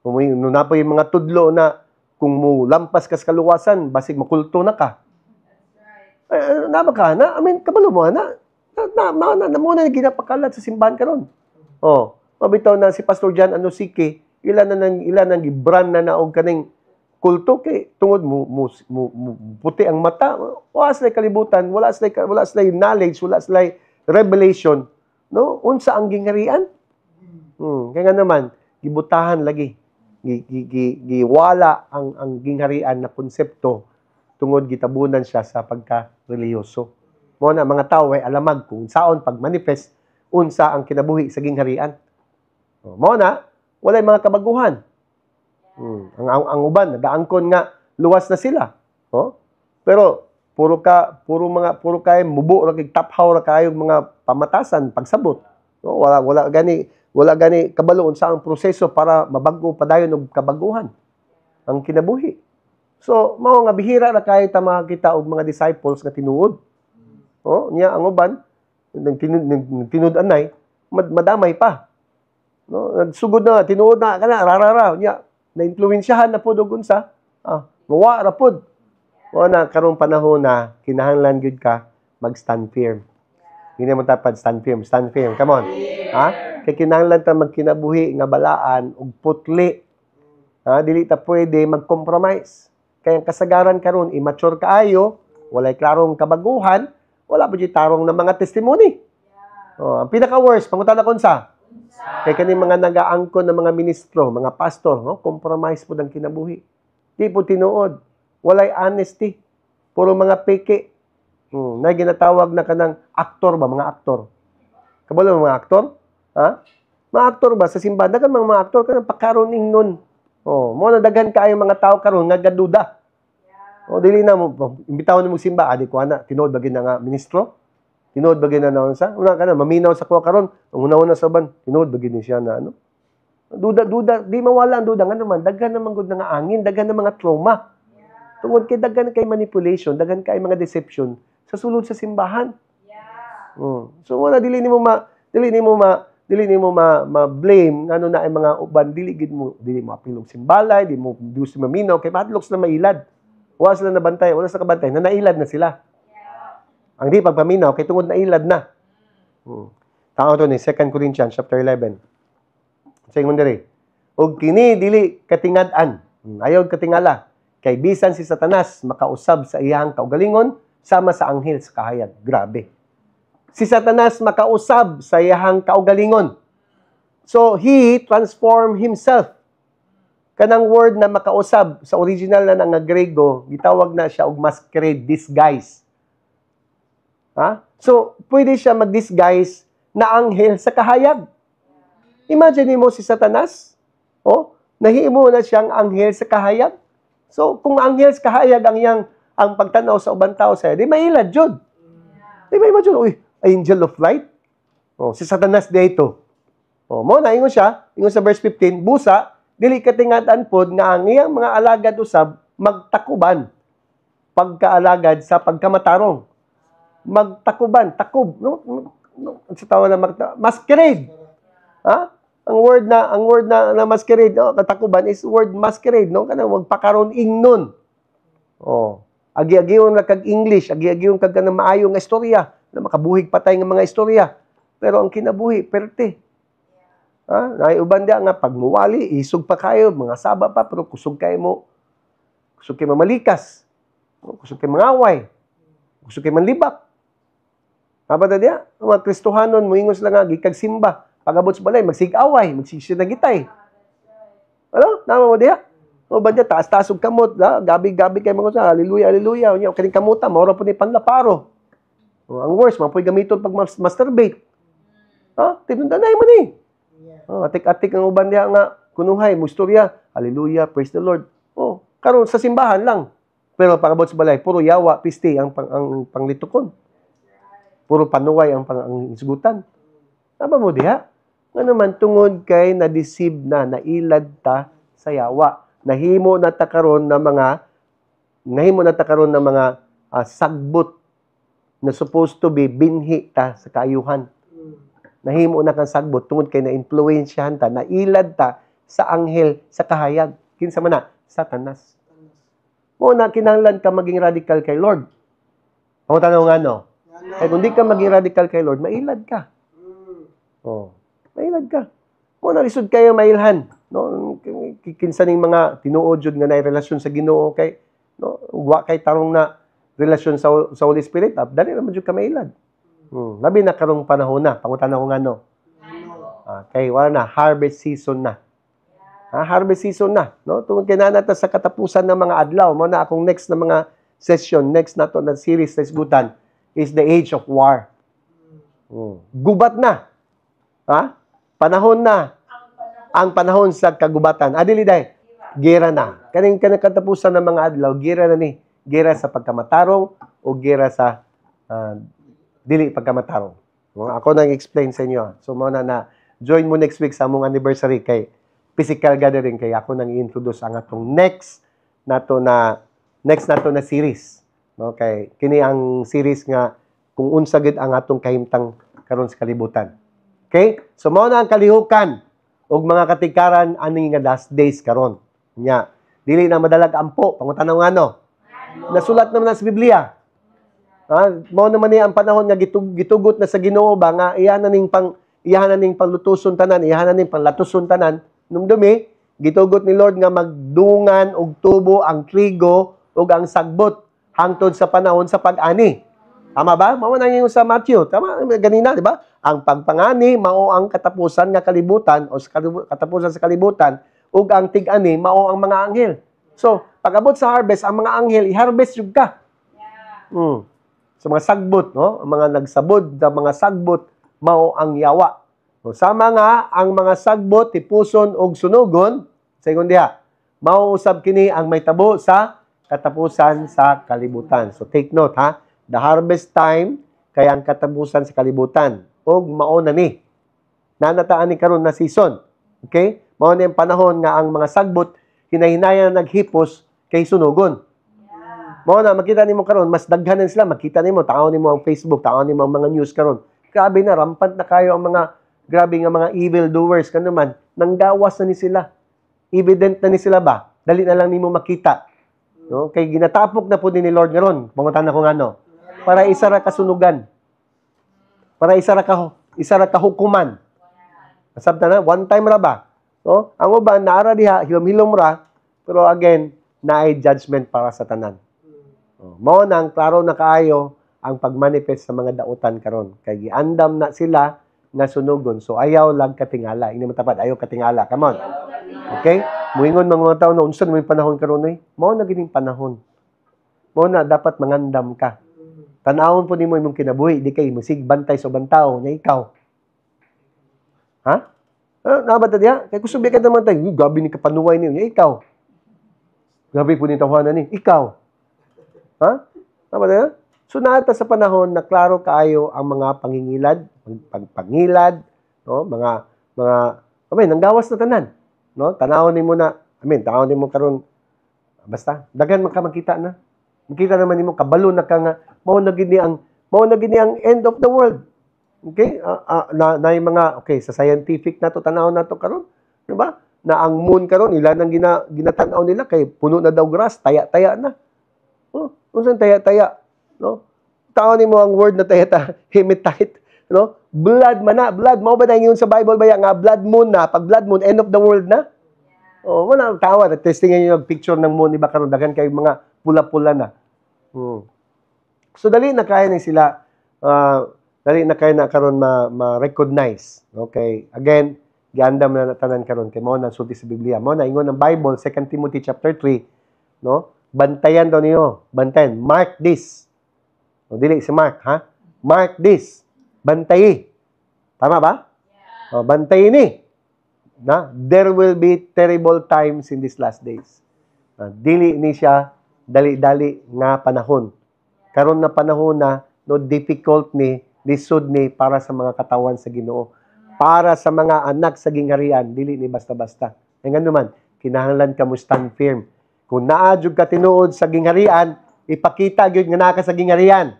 Nung na po yung mga tudlo na kung mo lampas ka sa kaluwasan, basig makulto na ka. Naba ka na? I mean, kabalo mo na. Muna na ginapakalat sa simbahan karon. Mabitaw na si Pastor John Anosike, ilan nang gibran na naog kaning kulto kay tungod mo puti ang mata. Wala sila kalibutan, wala sila knowledge, wala sila revelation. No? Unsa ang gingharian? Kaya nga naman, gibutahan lagi. Giwala ang gingharian na konsepto tungod gitabunan siya sa pagka-reliyoso. Mo na mga tao ay alamag kung saon pag-manifest unsa ang kinabuhi sa gingharian. Mo na walay mga kabaguhan. Ang uban nagaangkon nga luwas na sila. Pero puro kay mubo ra kay taphaw ra kayo mga pamatasan pagsabot. Wala gani kabalo unsa ang proseso para mabag-o padayon og kabaguhan ang kinabuhi. So mao nga bihira ra kay ta makakita og mga disciples nga tinuod. Niya ang uban tinud-anay madamay pa. No, nagsugod na tinuod na kana rarara niya na-influensyahan na pud og unsa mawa ra pud. Na karong panahon na kinahanglan gyud ka mag-stand firm. Hindi mo tapad stand firm. Come on. Kay kinahanglan ta magkinabuhi nga balaan og putli. Dili ta pwede mag-compromise. Kaya ang kasagaran karon immature kaayo, walay klarong kabaguhan, wala pa tarong na mga testimony. Ang pinaka-worst, pangutan na sa? Kaya kaning mga nagaangkon ng mga ministro, mga pastor, compromise po ang kinabuhi. Di po tinuod. Walay honesty. Puro mga peke. Na ginatawag na kanang aktor ba? Mga aktor. Kabalo mga aktor? Mga aktor ba? Sa simbahan, dagan mga aktor kanang pakaroning nun. Mo na daghan kaayo mga tao karon nga gaduda. Dili na mo imbitawon mo simba, adi ko ana, tinuod ba gina nga ministro? Tinuod ba gina na unsa? Una kana maminaw sa kuha karon, ang una-una sa ban, tinuod ba gini siya na ano? Duda, di mawala ang duda nga naman, daghan naman gud nga angin, daghan na mga trauma. Tungod kay daghan kay manipulation, daghan kay mga deception sa sulod sa simbahan. So wala dili nimo ma-blame ngano na ay mga uban dili mo apilog simbalay, di mo maminaw kay madlok sila mailad. Wala sila nabantay, wala sila kabantay, na nailad na sila. Ang di pagpaminaw kay tungod nailad na. Tao to ni 2 Corinthians chapter 11. Sayingon diri. Og kini dili katingad-an. Ayaw katingala. Kay bisan si Satanas makausab sa iyang kaugalingon sama sa anghel sa kahayag. Grabe. Si Satanas makausab sa iyang kaugalingon. So, he transformed himself. Kanang word na makausab, sa original na nga Grego, gitawag na siya og masquerade, disguise. So, pwede siya mag-disguise na anghel sa kahayag. Imagine mo si Satanas, nahimo na siyang anghel sa kahayag. So, kung anghel sa kahayag ang pagtanaw sa ubang tao sa'yo, di mailad jud. Di ba imagine, angel of light? Si Satanas dito. Mo na ingon siya, ingon sa verse 15, busa dili katingad-an pod nga ang iyang mga alagad usab magtakuban pagkaalagad sa pagkamatarong. Magtakuban, takob, no? Sa tawag na masquerade. Ha? Ang word na masquerade, no? Katakuban is word masquerade, no? Kanang magpakaron ingnon. Agi-agiyon na kag English, agi-agiyon kag na maayo nga istorya, na makabuhig patay nga mga istorya. Pero ang kinabuhi perte. Ha? Naiuban dia nga pagmuwali, isog pa kayo, mga saba pa, pero kusog kayo mamalikas. Kusog kayo mangaway. Kusog kayo manlibak. Kapag dia, mga Kristohanon, muingos lang nga, gikag simba. Pagabot sa balay, magsig-away, magsisinagitay. Ano? Nama mo diha? O ba diya, taas-taas og kamot, gabi-gabi kayo mga sa, hallelujah, hallelujah. O kaning kamuta, maura po ni panlaparo. Ang worst, mapoy gamiton pag masturbate. Tinundanay mo ni. Atik-atik ang uban diha nga, kunuhay, mustorya, hallelujah, praise the Lord. Karon sa simbahan lang. Pero pagabot sa balay, puro yawa, piste ang panglitukon. Puro panuway ang isgutan. Aba mo diha? Nga naman tungod kay na-deceive na, nailad ta sa yawa. Nahimo na ta karon ng mga sagbot na supposed to be binhi ta sa kaayuhan. Nahimo na kang sagbot tungod kay na-influensyahan ta, nailad ta sa anghel sa kahayag. Kinsa man na? Satanas. Mo na kinahanglan ka maging radical kay Lord. Ang tanong nga no? Kaya kung di ka maging radical kay Lord, mailad ka. Mailad ka. Mo na lisod kayo mailhan. No? Kinsa ning mga tinuod jud nga na relasyon sa Ginoo kay no, wa kay tarong na relasyon sa Holy Spirit, dali naman jud ka mailad. Labi na karong panahon na, pangutana ko nga no. Kay wala na harvest season na. Harvest season na, no? Tungod kay nanata sa katapusan ng mga adlaw, mo na akong next na mga session, next na to na series sa isgutan is the age of war. Gubat na. Panahon na. Ang panahon sa kagubatan. Adili day, gera na. Kaning katapusan ng mga adlaw, gera na ni. Gera sa pagkamatarong o gera sa dili pagkamatarong. Ako nang explain sa inyo. So mo na join mo next week sa among anniversary kay physical gathering kay ako nang i-introduce ang atong next nato na series. No, kay kini ang series nga kung unsa gid ang atong kahimtang karon sa kalibutan. Okay? So mao na ang kalihukan og mga katikaran ani nga last days karon. Nya, dili na madalag ampo pangutanaw ngano. Nasulat naman sa Biblia. Mao naman ni ang panahon nga gitugot na sa Ginoo ba nga iyahan na ning panglutuson tanan, iyahan na ning panglatuson tanan. Nung dumi, gitugot ni Lord nga magdungan og tubo ang trigo ug ang sagbot hangtod sa panahon sa pag-ani. Tama ba? Mao na yung sa Matthew. Tama ganina, di ba? Ang pagpangani mao ang katapusan nga kalibutan o katapusan sa kalibutan ug ang tig-ani mao ang mga anghel. So, pag-abot sa harvest, ang mga anghel i-harvest jud ka. Sa mga sagbot, no? Ang mga nagsabod, ang mga sagbot mao ang yawa. So, sama nga ang mga sagbot tipuson og sunugon, sayon diha. Mao usab kini ang may tabo sa katapusan sa kalibutan. So take note ha. The harvest time kay ang katapusan sa kalibutan. Og mao na ni. Nanataan ni karon na season. Okay? Mao na yung panahon nga ang mga sagbot hinay-hinayan naghipos kay sunugon. Mao na makita nimo karon mas daghan na sila, makita nimo taon nimo ang Facebook, taon nimo ang mga news karon. Grabe na rampant na kayo ang mga grabe nga mga evil doers kanuman. Nanggawas na ni sila. Evident na ni sila ba? Dali na lang nimo makita. No? Kay ginatapok na po ni Lord ngaron. Pangutan ako nga no. Para isa ra kasunugan. Para isa ra kahukuman. Sabta na one time ra ba? No? Ang uban naara diha hilom-hilom ra, pero again naay judgment para sa tanan. Mao nang klaro na kaayo ang pagmanifest sa mga dautan karon. Kay giandam na sila nga sunugon. So ayaw lang katingala. Ini matapad ayaw katingala. Come on. Okay? Muingon mga tao na unsa may panahon karon oy? Mao na gining panahon. Mao na dapat mangandam ka. Tan-awon po nimo imong kinabuhi, di kay musig bantay sa ubang tao nya ikaw. Ha? Nabata diha? Kay kusubi ka naman tay, gabi ni kapanuway niyo nya ikaw. Gabi po ni tawanan ni ikaw. Ha? Nabata diha? So naata sa panahon na klaro kaayo ang mga pangingilad, pagpangilad, no, mga nanggawas na tanan. No? Tanawon nimo na, tanawon nimo karon basta, daghan man ka makita na. Makita naman nimo kabalo na ka nga, mao na gid ni ang end of the world. Okay? Na yung mga, sa scientific na to, tanawon na to karon. Diba? Na ang moon karon ilan ang ginatanaw nila kay puno na daw grass, taya-taya na. Unsan taya-taya? No? Taon nimo ang word na taya-taya, hematite, no? Blood man na, blood mao ba yun sa Bible ba nga blood moon na, pag blood moon end of the world na? Wala tawa, testingan niyo yung picture ng moon, iba karon daghan kay mga pula-pula na. So dali na kaya ni sila dali na kaya na karon ma-recognize. Okay? Again, giandam na tanan karon kay mao na sulti sa Biblia. Mao na ingon ng Bible 2 Timothy chapter 3, no? Bantayan daw niyo, bantayan. Mark this. O dili si Mark, ha? Mark this. Bantayi. Tama ba? Yeah. Bantayi ni. Na there will be terrible times in these last days. Dili ni siya dali-dali nga panahon. Karon na panahon na no difficult ni lisod ni para sa mga katawan sa Ginoo. Para sa mga anak sa gingharian, dili ni basta-basta. Nga naman, kinahanglan ka mo stand firm. Kung naadjog ka tinuod sa gingharian, ipakita gyud nga naa ka sa gingharian.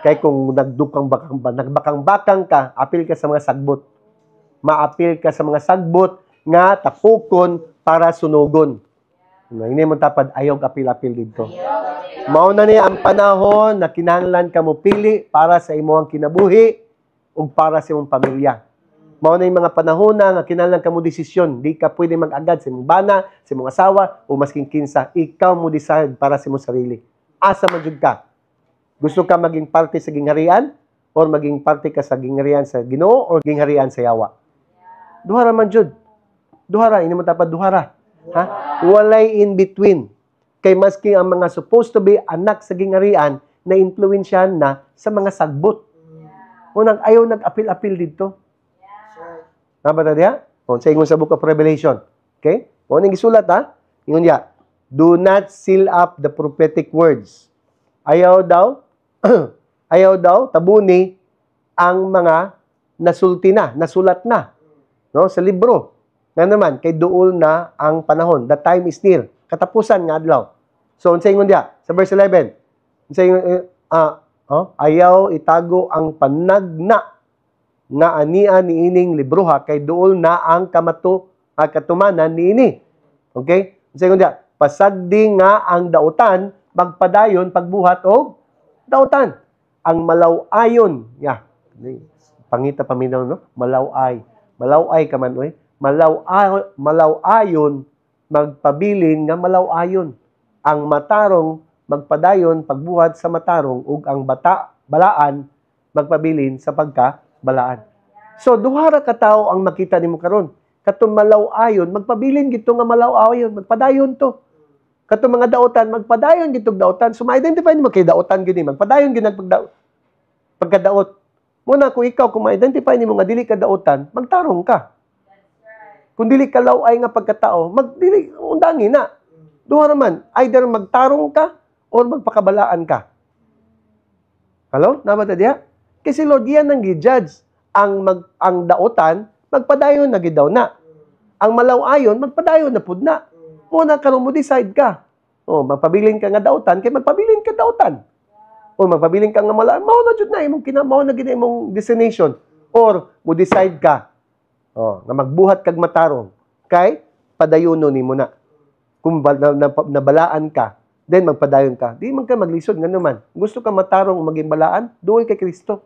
Kay kung nagbakang-bakang ka, apil ka sa mga sagbot. Maapil ka sa mga sagbot nga tapukon para sunugon. Hindi mo tapad ayaw apil-apil dito. Mao na ni ang panahon na kinahanglan ka mo pili para sa imong kinabuhi ug para sa imong pamilya. Mao na yung mga panahon na kinahanglan ka mo desisyon. Di ka pwede mag-agad sa imong bana, sa imong asawa, o masking kinsa. Ikaw mo decide para sa imong sarili. Asa man jud ka. Gusto ka maging parte sa gingharian or maging parte ka sa gingharian sa Ginoo or gingharian sa yawa. Duhara man jud. Duhara, ini mo tapad duhara. Ha? Walay in between. Kay maski ang mga supposed to be anak sa gingharian na influensyahan na sa mga sagbot. Unang ayaw nag-apil-apil dito. Nabata diya? Sa ingon sa Book of Revelation. Okay? O nang gisulat ha? Ingon diya, do not seal up the prophetic words. Ayaw daw, tabuni ang mga nasulti na, nasulat na. No? Sa libro. Nga naman, kay duol na ang panahon. The time is near. Katapusan nga adlaw. So, unsa ingon diya? Sa verse 11. Unsa ingon, ayaw itago ang panagna nga ania ni ining libroha kay duol na ang katumanan ni ini. Okay? Unsa ingon diya? Pasagdi nga ang dautan magpadayon pagbuhat og dautan. Ang malaw-ayon. Pangita paminaw, no? Malaw-ay. Malaw-ay ka man, oy. Malaw-ayon magpabilin nga malaw-ayon. Ang matarong magpadayon pagbuhat sa matarong ug ang balaan magpabilin sa pagkabalaan. So duhara ka tawo ang makita nimo karon. Katong malaw-ayon magpabilin gito nga malaw-ayon, magpadayon to. Katong mga daotan magpadayon gitog daotan. So ma-identify nimo kay daotan gyud ni magpadayon gyud pagkadaot. Muna kung ikaw kung ma-identify nimo nga dili ka daotan, magtarong ka. Kung dili ka law-ay nga pagkatao, magdili undangin na. Duha naman, either magtarong ka or magpakabalaan ka. Hello? Nabata diha? Kasi Lord, yan ang gi-judge. Ang daotan, magpadayon na gidaw na. Ang malaw-ayon, magpadayon na pud na. Muna karon mo decide ka. Magpabilin ka nga daotan, kay magpabilin ka daotan. O magpabilin ka nga malaw, mao na jud na imong mao na gid imong destination. Or mo decide ka nga magbuhat kag matarong kay padayono nimo na. Kung nabalaan ka, then magpadayon ka. Di man ka maglisod nga naman. Gusto ka matarong maging balaan, duol kay Kristo.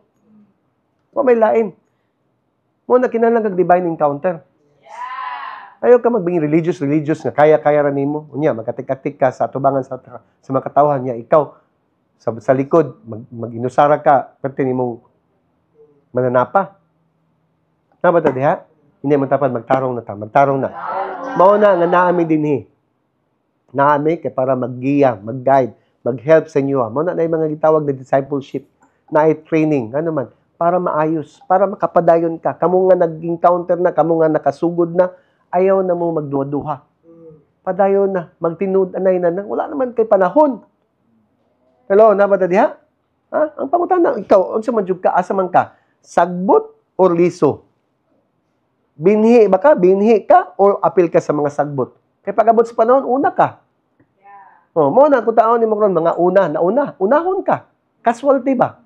O may lain. Mo na kinahanglan kag divine encounter. Ayaw ka magbing religious nga kaya-kaya ra nimo. Unya magkatik-atik ka sa atubangan sa mga katawhan niya. Ikaw sa likod mag-inusara ka perti nimong mananapa. Nabata diha? Hindi mo dapat magtarong na. Mao na nga naami dinhi. Naami kay para maggiya, mag-guide, mag-help sa inyo. Mao na yung mga gitawag na discipleship, na training, ano man, para maayos, para makapadayon ka. Kamu nga nag-encounter na, kamu nga nakasugod na, ayaw na mo magduha-duha. Padayon na, magtinud-anay na, wala naman kay panahon. Hello, nabata diha? Ang pangutana, ikaw, unsa man jud ka, asa man ka? Sagbot or liso? Binhi ka o apil ka sa mga sagbot. Kaya pag-abot sa panahon, una ka. Mo na kung taon ni mo karon mga unahon ka. Casualty ba?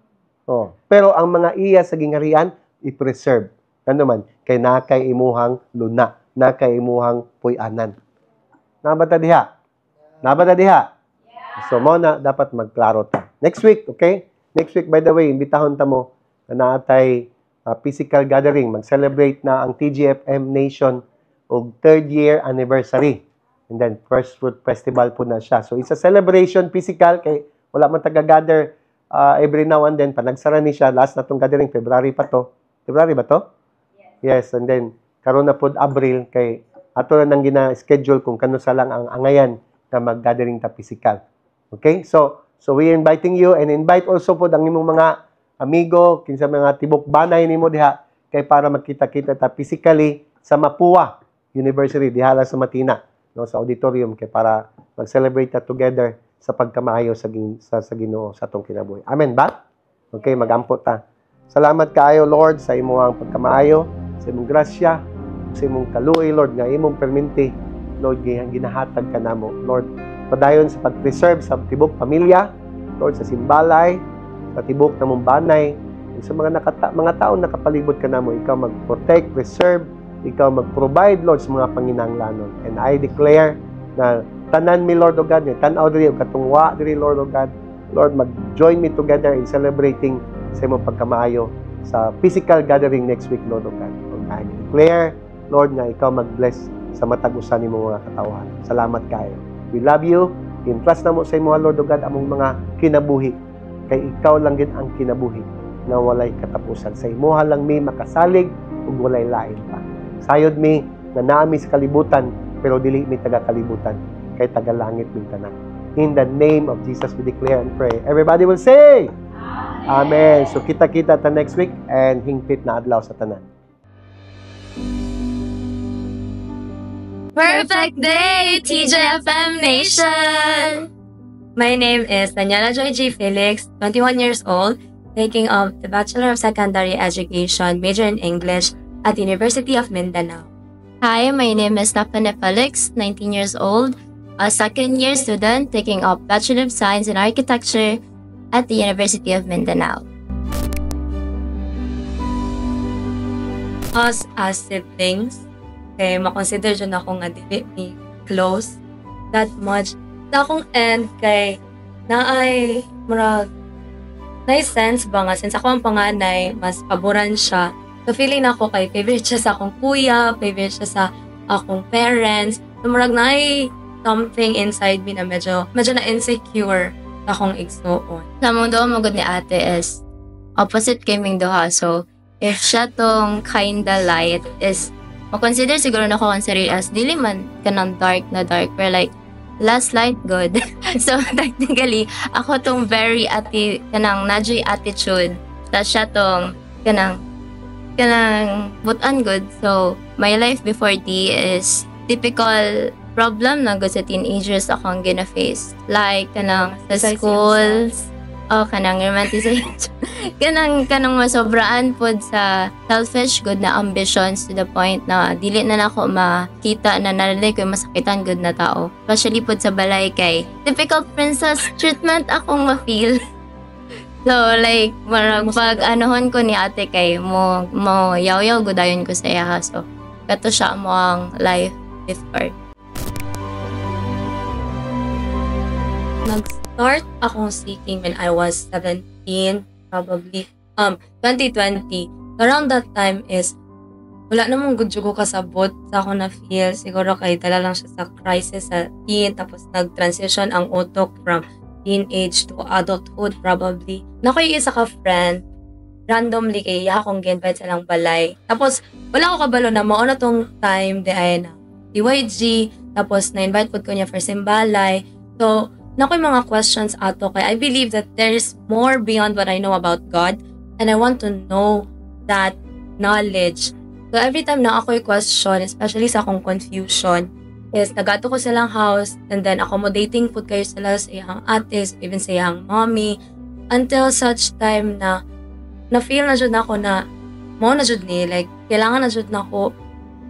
Pero ang mga iya sa gingharian i-preserve. Ano man kay nakay imuhang luna, nakay imuhang puy-anan. Nabata diha? So mo na dapat magklaro ta. Next week, okay? Next week, by the way, imbitahon ta mo na naatay physical gathering. Mag-celebrate na ang TGFM Nation og 3rd year anniversary. And then, First Fruit Festival po na siya. So, it's a celebration physical kay wala man taga-gather every now and then. Panagsara ni siya. Last na itong gathering, February pa to. February ba to? Yes. And then, karon na po Abril kay ato na nang gina-schedule kung kano sa lang ang angayan na mag-gathering ta physical. Okay? So we are inviting you and invite also po ang imong mga amigo, kinsa mga tibok banay nimo diha kay para magkita-kita ta physically sa Mapua University diha sa Matina, no, sa auditorium kay para mag-celebrate ta together sa pagkamaayo sa Ginoo sa atong kinabuhi. Amen ba? Okay, magampo ta. Salamat kaayo Lord sa imong pagkamaayo, sa imong grasya, sa imong kaluoy Lord nga imong perminti Lord ginahatag ka namo Lord. Padayon sa pag-preserve sa tibok pamilya, Lord, sa simbalay, sa tibok na mong banay, sa mga taon nakapalibot ka namo, ikaw mag-protect, preserve, ikaw mag-provide, Lord, sa mga panginahanglanon. And I declare na tanan mi, Lord o God, tanaw diri o katungwa diri, Lord o God, Lord, mag-join me together in celebrating sa imong pagkamaayo sa physical gathering next week, Lord o God. I declare, Lord, na ikaw mag-bless sa matag-usan ni mga katawan. Salamat kayo. We love you. Entrust na mo sa imo, Lord o God, among mga kinabuhi. Kay ikaw lang din ang kinabuhi na walay katapusan. Sa imo lang mi makasalig ug walay lain pa. Sayod mi na naami sa kalibutan pero dili mi taga kalibutan kay taga langit mi tanan. In the name of Jesus we declare and pray. Everybody will say Amen. So kita-kita ta next week and hingpit na adlaw sa tanan. Perfect day, TJFM Nation! My name is Daniela Joy G. Felix, 21 years old, taking up the Bachelor of Secondary Education, major in English at the University of Mindanao. Hi, my name is Stephanie Felix, 19 years old, a second-year student taking up Bachelor of Science in Architecture at the University of Mindanao. Us as siblings, kay makonsider dyan ako nga dili me close that much. Sa akong end kay naay murag sense ba nga since ako ang panganay, mas paboran siya. So feeling ako kay favorite siya sa akong kuya, favorite siya sa akong parents. So murag naay something inside me na medyo na insecure sa akong igsuon. Sa mundo mo gud ni ate is opposite kaming duha. So if siya tong kinda light is consider siguro na ko consider as dili man kanang dark pero like last light good. So technically ako tong very kanang najoy attitude ta siya tong kanang butan good. So my life before D is typical problem na good sa teenagers akong gina-face, like kanang sa schools kanang romanticization kanang masobraan pod sa selfish good na ambitions to the point na dili na nako makita na nalay ko masakitan good na tao, especially pod sa balay kay typical princess treatment akong ma-feel. So like marag pag anohon ko ni ate kay mo yaw-yaw gudayon ko sa iya. So kato siya mo ang life before. Nag-start akong seeking when I was 17, probably 2020. Around that time is wala namang good ko kasabot sa ako na feel. Siguro kay dala lang siya sa crisis sa teen, tapos nag-transition ang utok from teenage to adulthood probably. Nakoy isa ka friend, randomly kay akong gi-invite sa lang balay. Tapos wala ko kabalo na mao na tong time di ay na DYG, tapos na-invite po ko niya for simbalay. So nakoy mga questions ato kay I believe that there is more beyond what I know about God, and I want to know that knowledge. So every time na ako'y question, especially sa akong confusion, is nagato ko silang house and then accommodating food kayo sila sa iyang ates, even sa iyang mommy, until such time na na-feel na jud na ako na mo na jud ni, like kailangan na jud na ako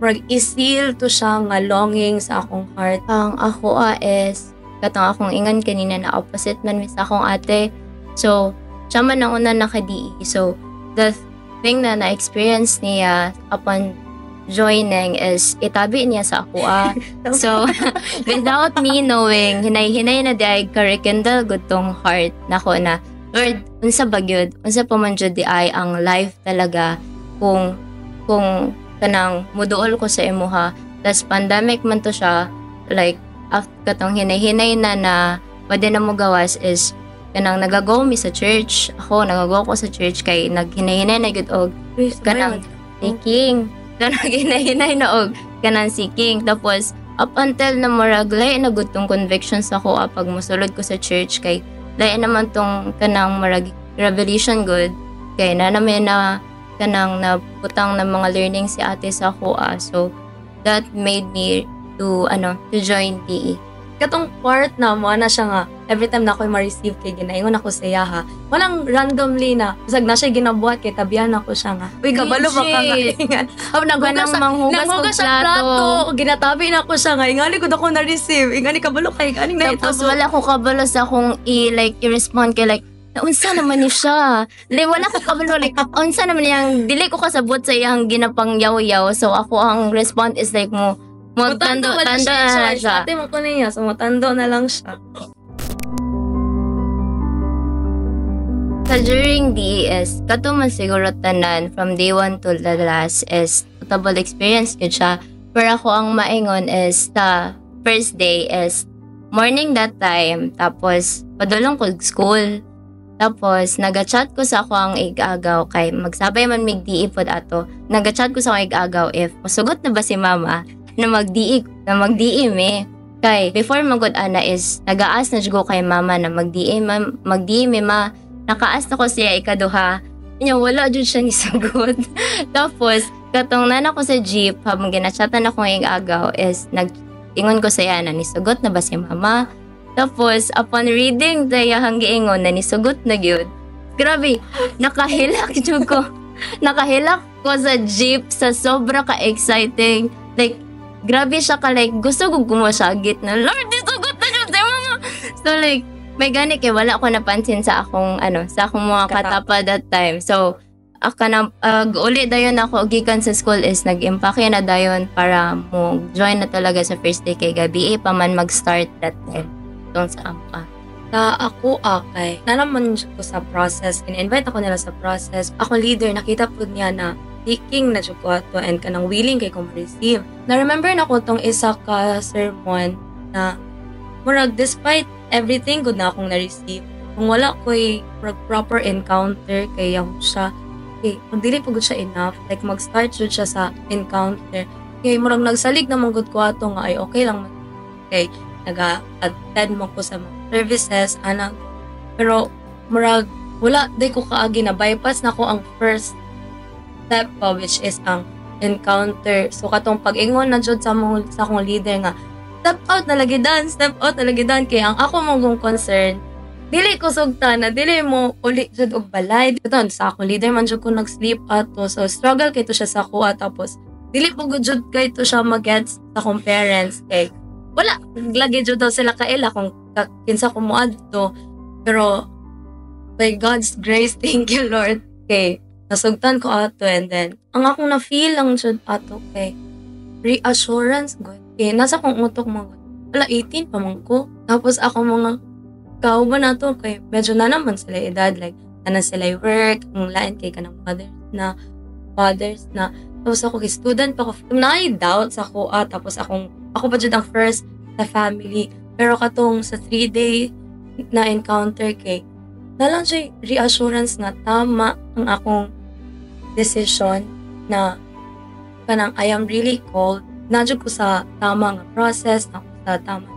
murag isil to siya nga longing sa akong heart. Ang ako is katong akong ingan kanina na opposite man mi sa akong ate. So siya man ang una naka-DE. So the thing na na-experience niya upon joining is itabi niya sa ako. So without me knowing, hinay-hinay na di ay ka-rekindle good tong heart nako na Lord, unsa ba gyud? Unsa pa man jud di ay ang life talaga kung kanang muduol ko sa imuha. Tas pandemic man to siya, like after katong hinay-hinay na pwede na mo gawas is kanang nagagaw mi sa church. Ako nagagaw ko sa church kay naghinay-hinay na gyud og kanang seeking. So naghinay-hinay na og kanang seeking. Tapos up until na maraglay na gud tong convictions ako pag musulod ko sa church kay lain naman tong kanang marag revelation good kay na namin na kanang naputang ng mga learning si ate sa ako. So that made me to join DE. Katong part na mo na siya nga every time na ako'y ma-receive kay ginaingon ako sa iya walang randomly na usag na siya ginabuhat kay tabihan ako siya nga uy kabalo ba ka nga nanghugas sa plato ginatabi na ako siya nga ingali ko na ako na-receive ingali kabalo kay galing na tapos wala ko kabalo sa akong i-respond kay unsa naman ni siya. Wala ko kabalo unsa naman niyang dili ko kasabot sa iyang ginapang yaw-yaw. So ako ang response is mo tando na siya. Ate mo ko niya, so tando na lang siya. Sa during DES, kato man siguro tanan from day 1 to the last is notable experience ko siya. Pero ako ang maingon is the first day is morning that time. Tapos padulong ko school. Tapos, nag-chat ko sa ako ang igagaw kay magsabay man mig-DE pod ato. Nag-chat ko sa akong igagaw if masugot na ba si mama na mag-DE me. Kay before magod ana is nag-aas na jud ko kay mama na mag-DE me ma. Nakaas na ko siya ikaduha. Nya wala jud siya ni sagot. Tapos, katong nana ko sa jeep habang ginachatan ako ng igagaw is nag-ingon ko sa iya na nisugot na ba si mama. Tapos, upon reading dayahang giingon na nisugot na gyud. Grabe, nakahilak jud ko. Nakahilak ko sa jeep sa sobra ka-exciting. Like, grabe siya ka gusto ko gumasagit na, Lord, nisugot na jud si mama. So like, may gani kay wala ko napansin sa akong sa akong mga katapa that time. So, uli dayon ako gikan sa school is nag-impake na dayon para mo join na talaga sa first day kay gabi pa man mag-start that time. Sa ampa. Sa ako kay nanaman ko sa process, in-invite ako nila sa process. Ako leader, nakita po niya na seeking na jud ko ato and kanang willing kay kong receive. Na-remember na ko tong isa ka sermon na murag despite everything good na akong na-receive. Kung wala ko'y proper encounter kay siya, kay dili po good siya enough. Like mag-start jud siya sa encounter. Kay murag nagsalig naman good ko ato nga ay okay lang kay nag-attend mo ko sa mga services, pero murag, wala, di ko kaagi na bypass na ko ang first step ko, which is ang encounter. So, katong pag-ingon na jud sa akong leader nga, step out na lagi dan, kaya ang ako mong concern, dili ko sugta na, dili mo uli jud og balay. Ito, sa akong leader man jud ko nag-sleep ato, so struggle kay to siya sa kuha, tapos, dili po jud kay to siya mag-gets sa akong parents, kay wala, lagi jud daw sila kaila kung kinsa ko mo adto. Pero by God's grace, thank you Lord. Kay nasugtan ko ato and then ang akong na-feel lang jud ato kay reassurance good. Kay nasa kong utok mo wala 18 pa man ko. Tapos ako mga kauban nato kay medyo na naman sila edad like na sila work, ang lain kay kanang fathers na tapos ako kay student pa ko. Na-doubt sa ako tapos ako pa dyan ang first sa family. Pero katong sa 3-day na encounter kay, nalang siya reassurance nga tama ang akong decision na kanang I am really called. Nadyo ko sa tama nga process, sa tama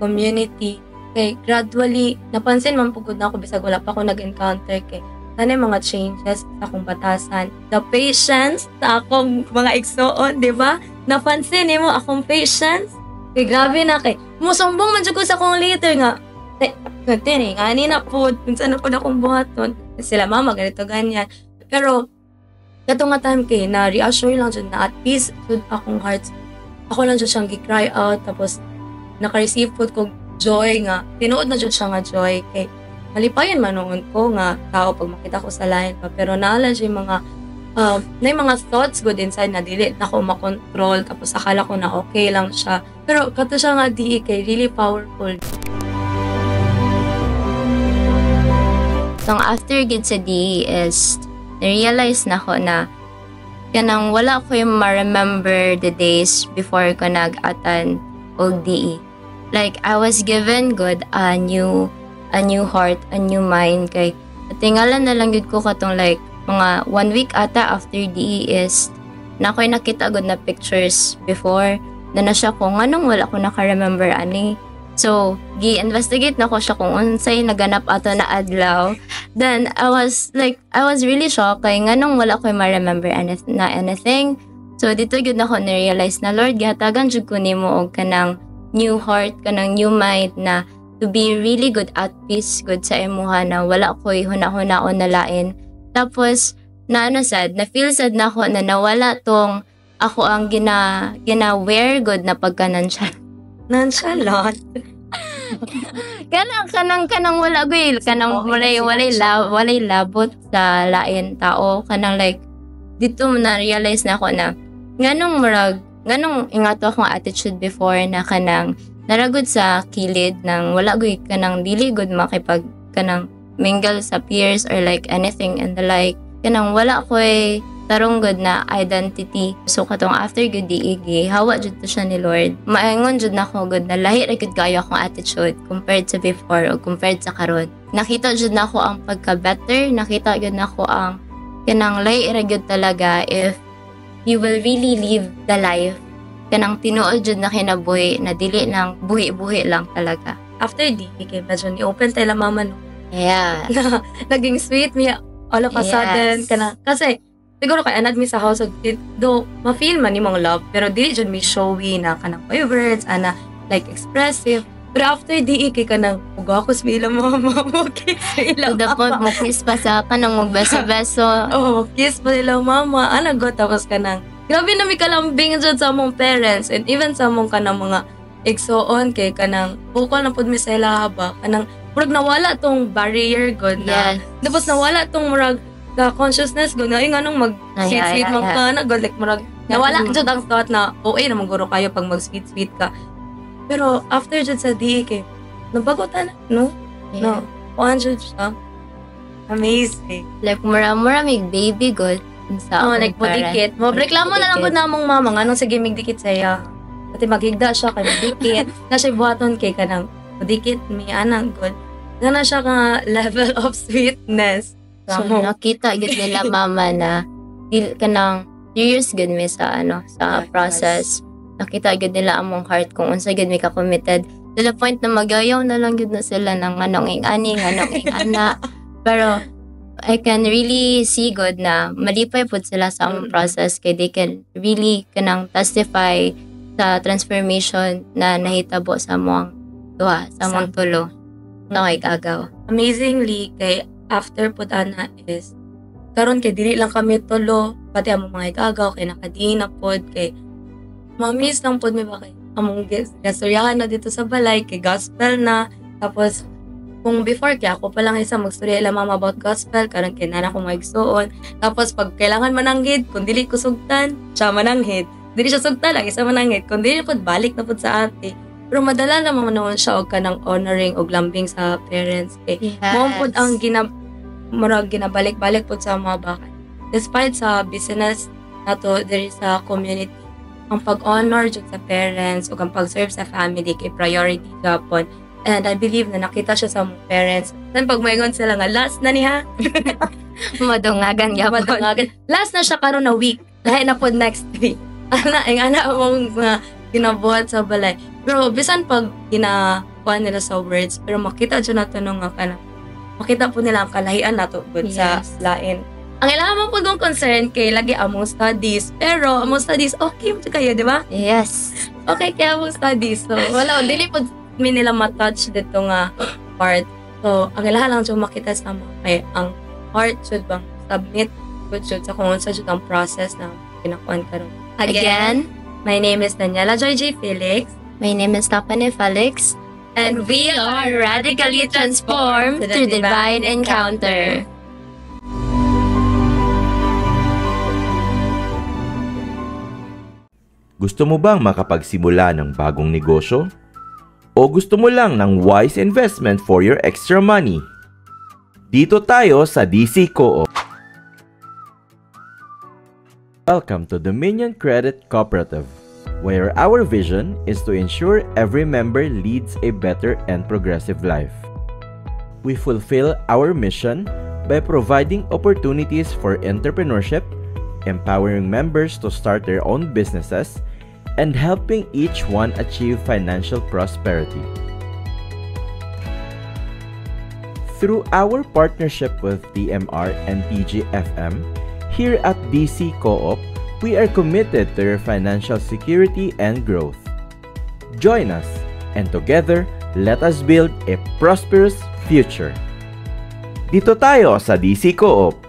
community. Kay gradually, napansin man pugod na ako bisag wala pa ako nag-encounter kay nanay mga changes sa akong batasan. The patience sa akong mga igsoon, di ba? Napansin mo akong patience? Kay grabe na kay. Musumbong man ko sa akong leader nga. Ngani na po. Kung saan po na akong buhaton. Sila mama, ganito, ganyan. Pero, Kato nga time kay na reassure lang jud na at peace jud akong heart. Ako lang jud siyang gi-cry out tapos naka-receive pud ko joy nga. Tinuod na jud siya nga joy kay malipayan man noon ko nga tao pag makita ko sa lain pa pero naala siya mga na mga thoughts good inside na dili na ko makontrol tapos akala ko na okay lang siya. Pero kato siya nga di kay really powerful. So, after gid sa DE is, na-realize na ko na kanang wala ko yung ma-remember the days before ko nag-attend og DE. Like, I was given good a new heart, a new mind. Kay, tingala na lang gid ko katong like, mga 1 week ata after DE is, na ako'y nakita good na pictures before, na siya ko, nganong wala ko naka-remember ani. So, gi-investigate na ko siya kung unsay naganap ato na adlaw. Then, I was really shocked kay nganong wala ko ma-remember anything. So, dito yun ako na-realize na, Lord, gihatagan jud ko nimo og kanang new heart, kanang new mind na to be really good at peace, good sa imuha na wala ko'y huna-hunaon na lain. Tapos, na-feel sad na ako na nawala tong ako ang gina-wear good na nonchalant. kanang wala gay kanang walay labot sa lain tao kanang like dito na realize na ako na nganong ingato akong attitude before na kanang naragod sa kilid nang wala gay kanang dili good makipag kanang mingle sa peers or like anything and the like kanang wala ko'y tarong good na identity. So katong after good diigi, hawa jud to siya ni Lord. Maangon jud na ko good na lahi ra gud kayo akong attitude compared sa before o compared sa karon. Nakita jud na ko ang pagka-better, nakita jud na ko ang kanang lahi ra gud talaga if you will really live the life kanang tinuod jud na kinabuhi na dili nang buhi-buhi lang talaga. After diigi, medyo ni-open tayo lang mama no. Yeah. Naging sweet me all of a sudden kanang kasi siguro kay anad mi sa house of it, though ma-feel man nimong love pero dili jud mi showy na kanang words ana like expressive pero after DE kay kanang ugakos mi ila mama mo kiss ila dapat mo kiss pa sa kanang magbeso-beso kiss pa ila mama ana go tapos kanang grabe na mi kalambing jud sa among parents and even sa among kanang mga igsoon kay kanang bukol na pud mi sa ila ba kanang murag nawala tong barrier god na tapos nawala tong murag the consciousness gud na nganong mag sweet man ka na god like murag nawala jud ang thought na naman guro kayo pag mag sweet ka pero after jud sa DK nabago ta na no one jud siya amazing like mura mig baby god sa like modikit mo reklamo na lang gud namong mama nganong sige mig dikit saya pati maghigda siya kay dikit na siya buhaton kay kanang modikit mi anang god na siya ka level of sweetness. So, nakita gud nila mama na kanang serious gud mi sa sa process. Nakita gud nila among heart kung unsa gud mi ka committed. To the point na magayaw na lang gud na sila ng nganong ing-ani, nganong ing-ana. Pero I can really see good na malipay pud sila sa among process kay they can really kanang testify sa transformation na nahitabo sa among duha, sa among tulo. Sa agaw. Amazingly kay after pud ana is karon kay dili lang kami tulo pati among mga igagaw kay nakadiin na pod kay mamiss lang pod mi ba kay among gastoryahan na dito sa balay kay gospel na tapos kung before kay ako pa lang isa magstorya ila mama about gospel karon kay nana ko maigsuon tapos pag kailangan mananghid kung dili ko sugtan siya mananghid dili siya sugtan lang isa mananghid kung dili pod balik na pod sa ate pero madala naman noon siya og kanang honoring og lambing sa parents kay mo pod ang ginabalik-balik po sa mga bakal. Despite sa business nato there is a community, ang pag-honor jud sa parents o ang pag-serve sa family kay priority gapon. And I believe na nakita siya sa mga parents. Then pag mayon sila nga last na niya. Madungagan gapon. Last na siya karon na week. Lahi na po next week. Ana among mga ginabuhat sa balay. Pero bisan pag ginakuha nila sa words, pero makita dyan natin nga kanang makita po nila ang kalahian nato sa lain. Ang ilangan po dong concern kay lagi among studies. Pero among studies, okay mo kayo, di ba? Yes. Okay kaya among studies. So, wala, dili po nila matouch dito nga part. So, ang ilangan lang dyan makita sa mga kay ang heart should bang submit good jud sa kung sa jud ang process na kinakuan karon. Again, my name is Daniela Joy J. Felix. My name is Stephanie Felix. And we are radically transformed through divine encounter. Gusto mo bang makapagsimula ng bagong negosyo? O gusto mo lang ng wise investment for your extra money? Dito tayo sa DC Co-op. Welcome to Dominion Credit Cooperative, where our vision is to ensure every member leads a better and progressive life. We fulfill our mission by providing opportunities for entrepreneurship, empowering members to start their own businesses, and helping each one achieve financial prosperity. Through our partnership with DMR and TGFM, here at DC Co-op, we are committed to your financial security and growth. Join us, and together, let us build a prosperous future. Dito tayo sa DC Co-op.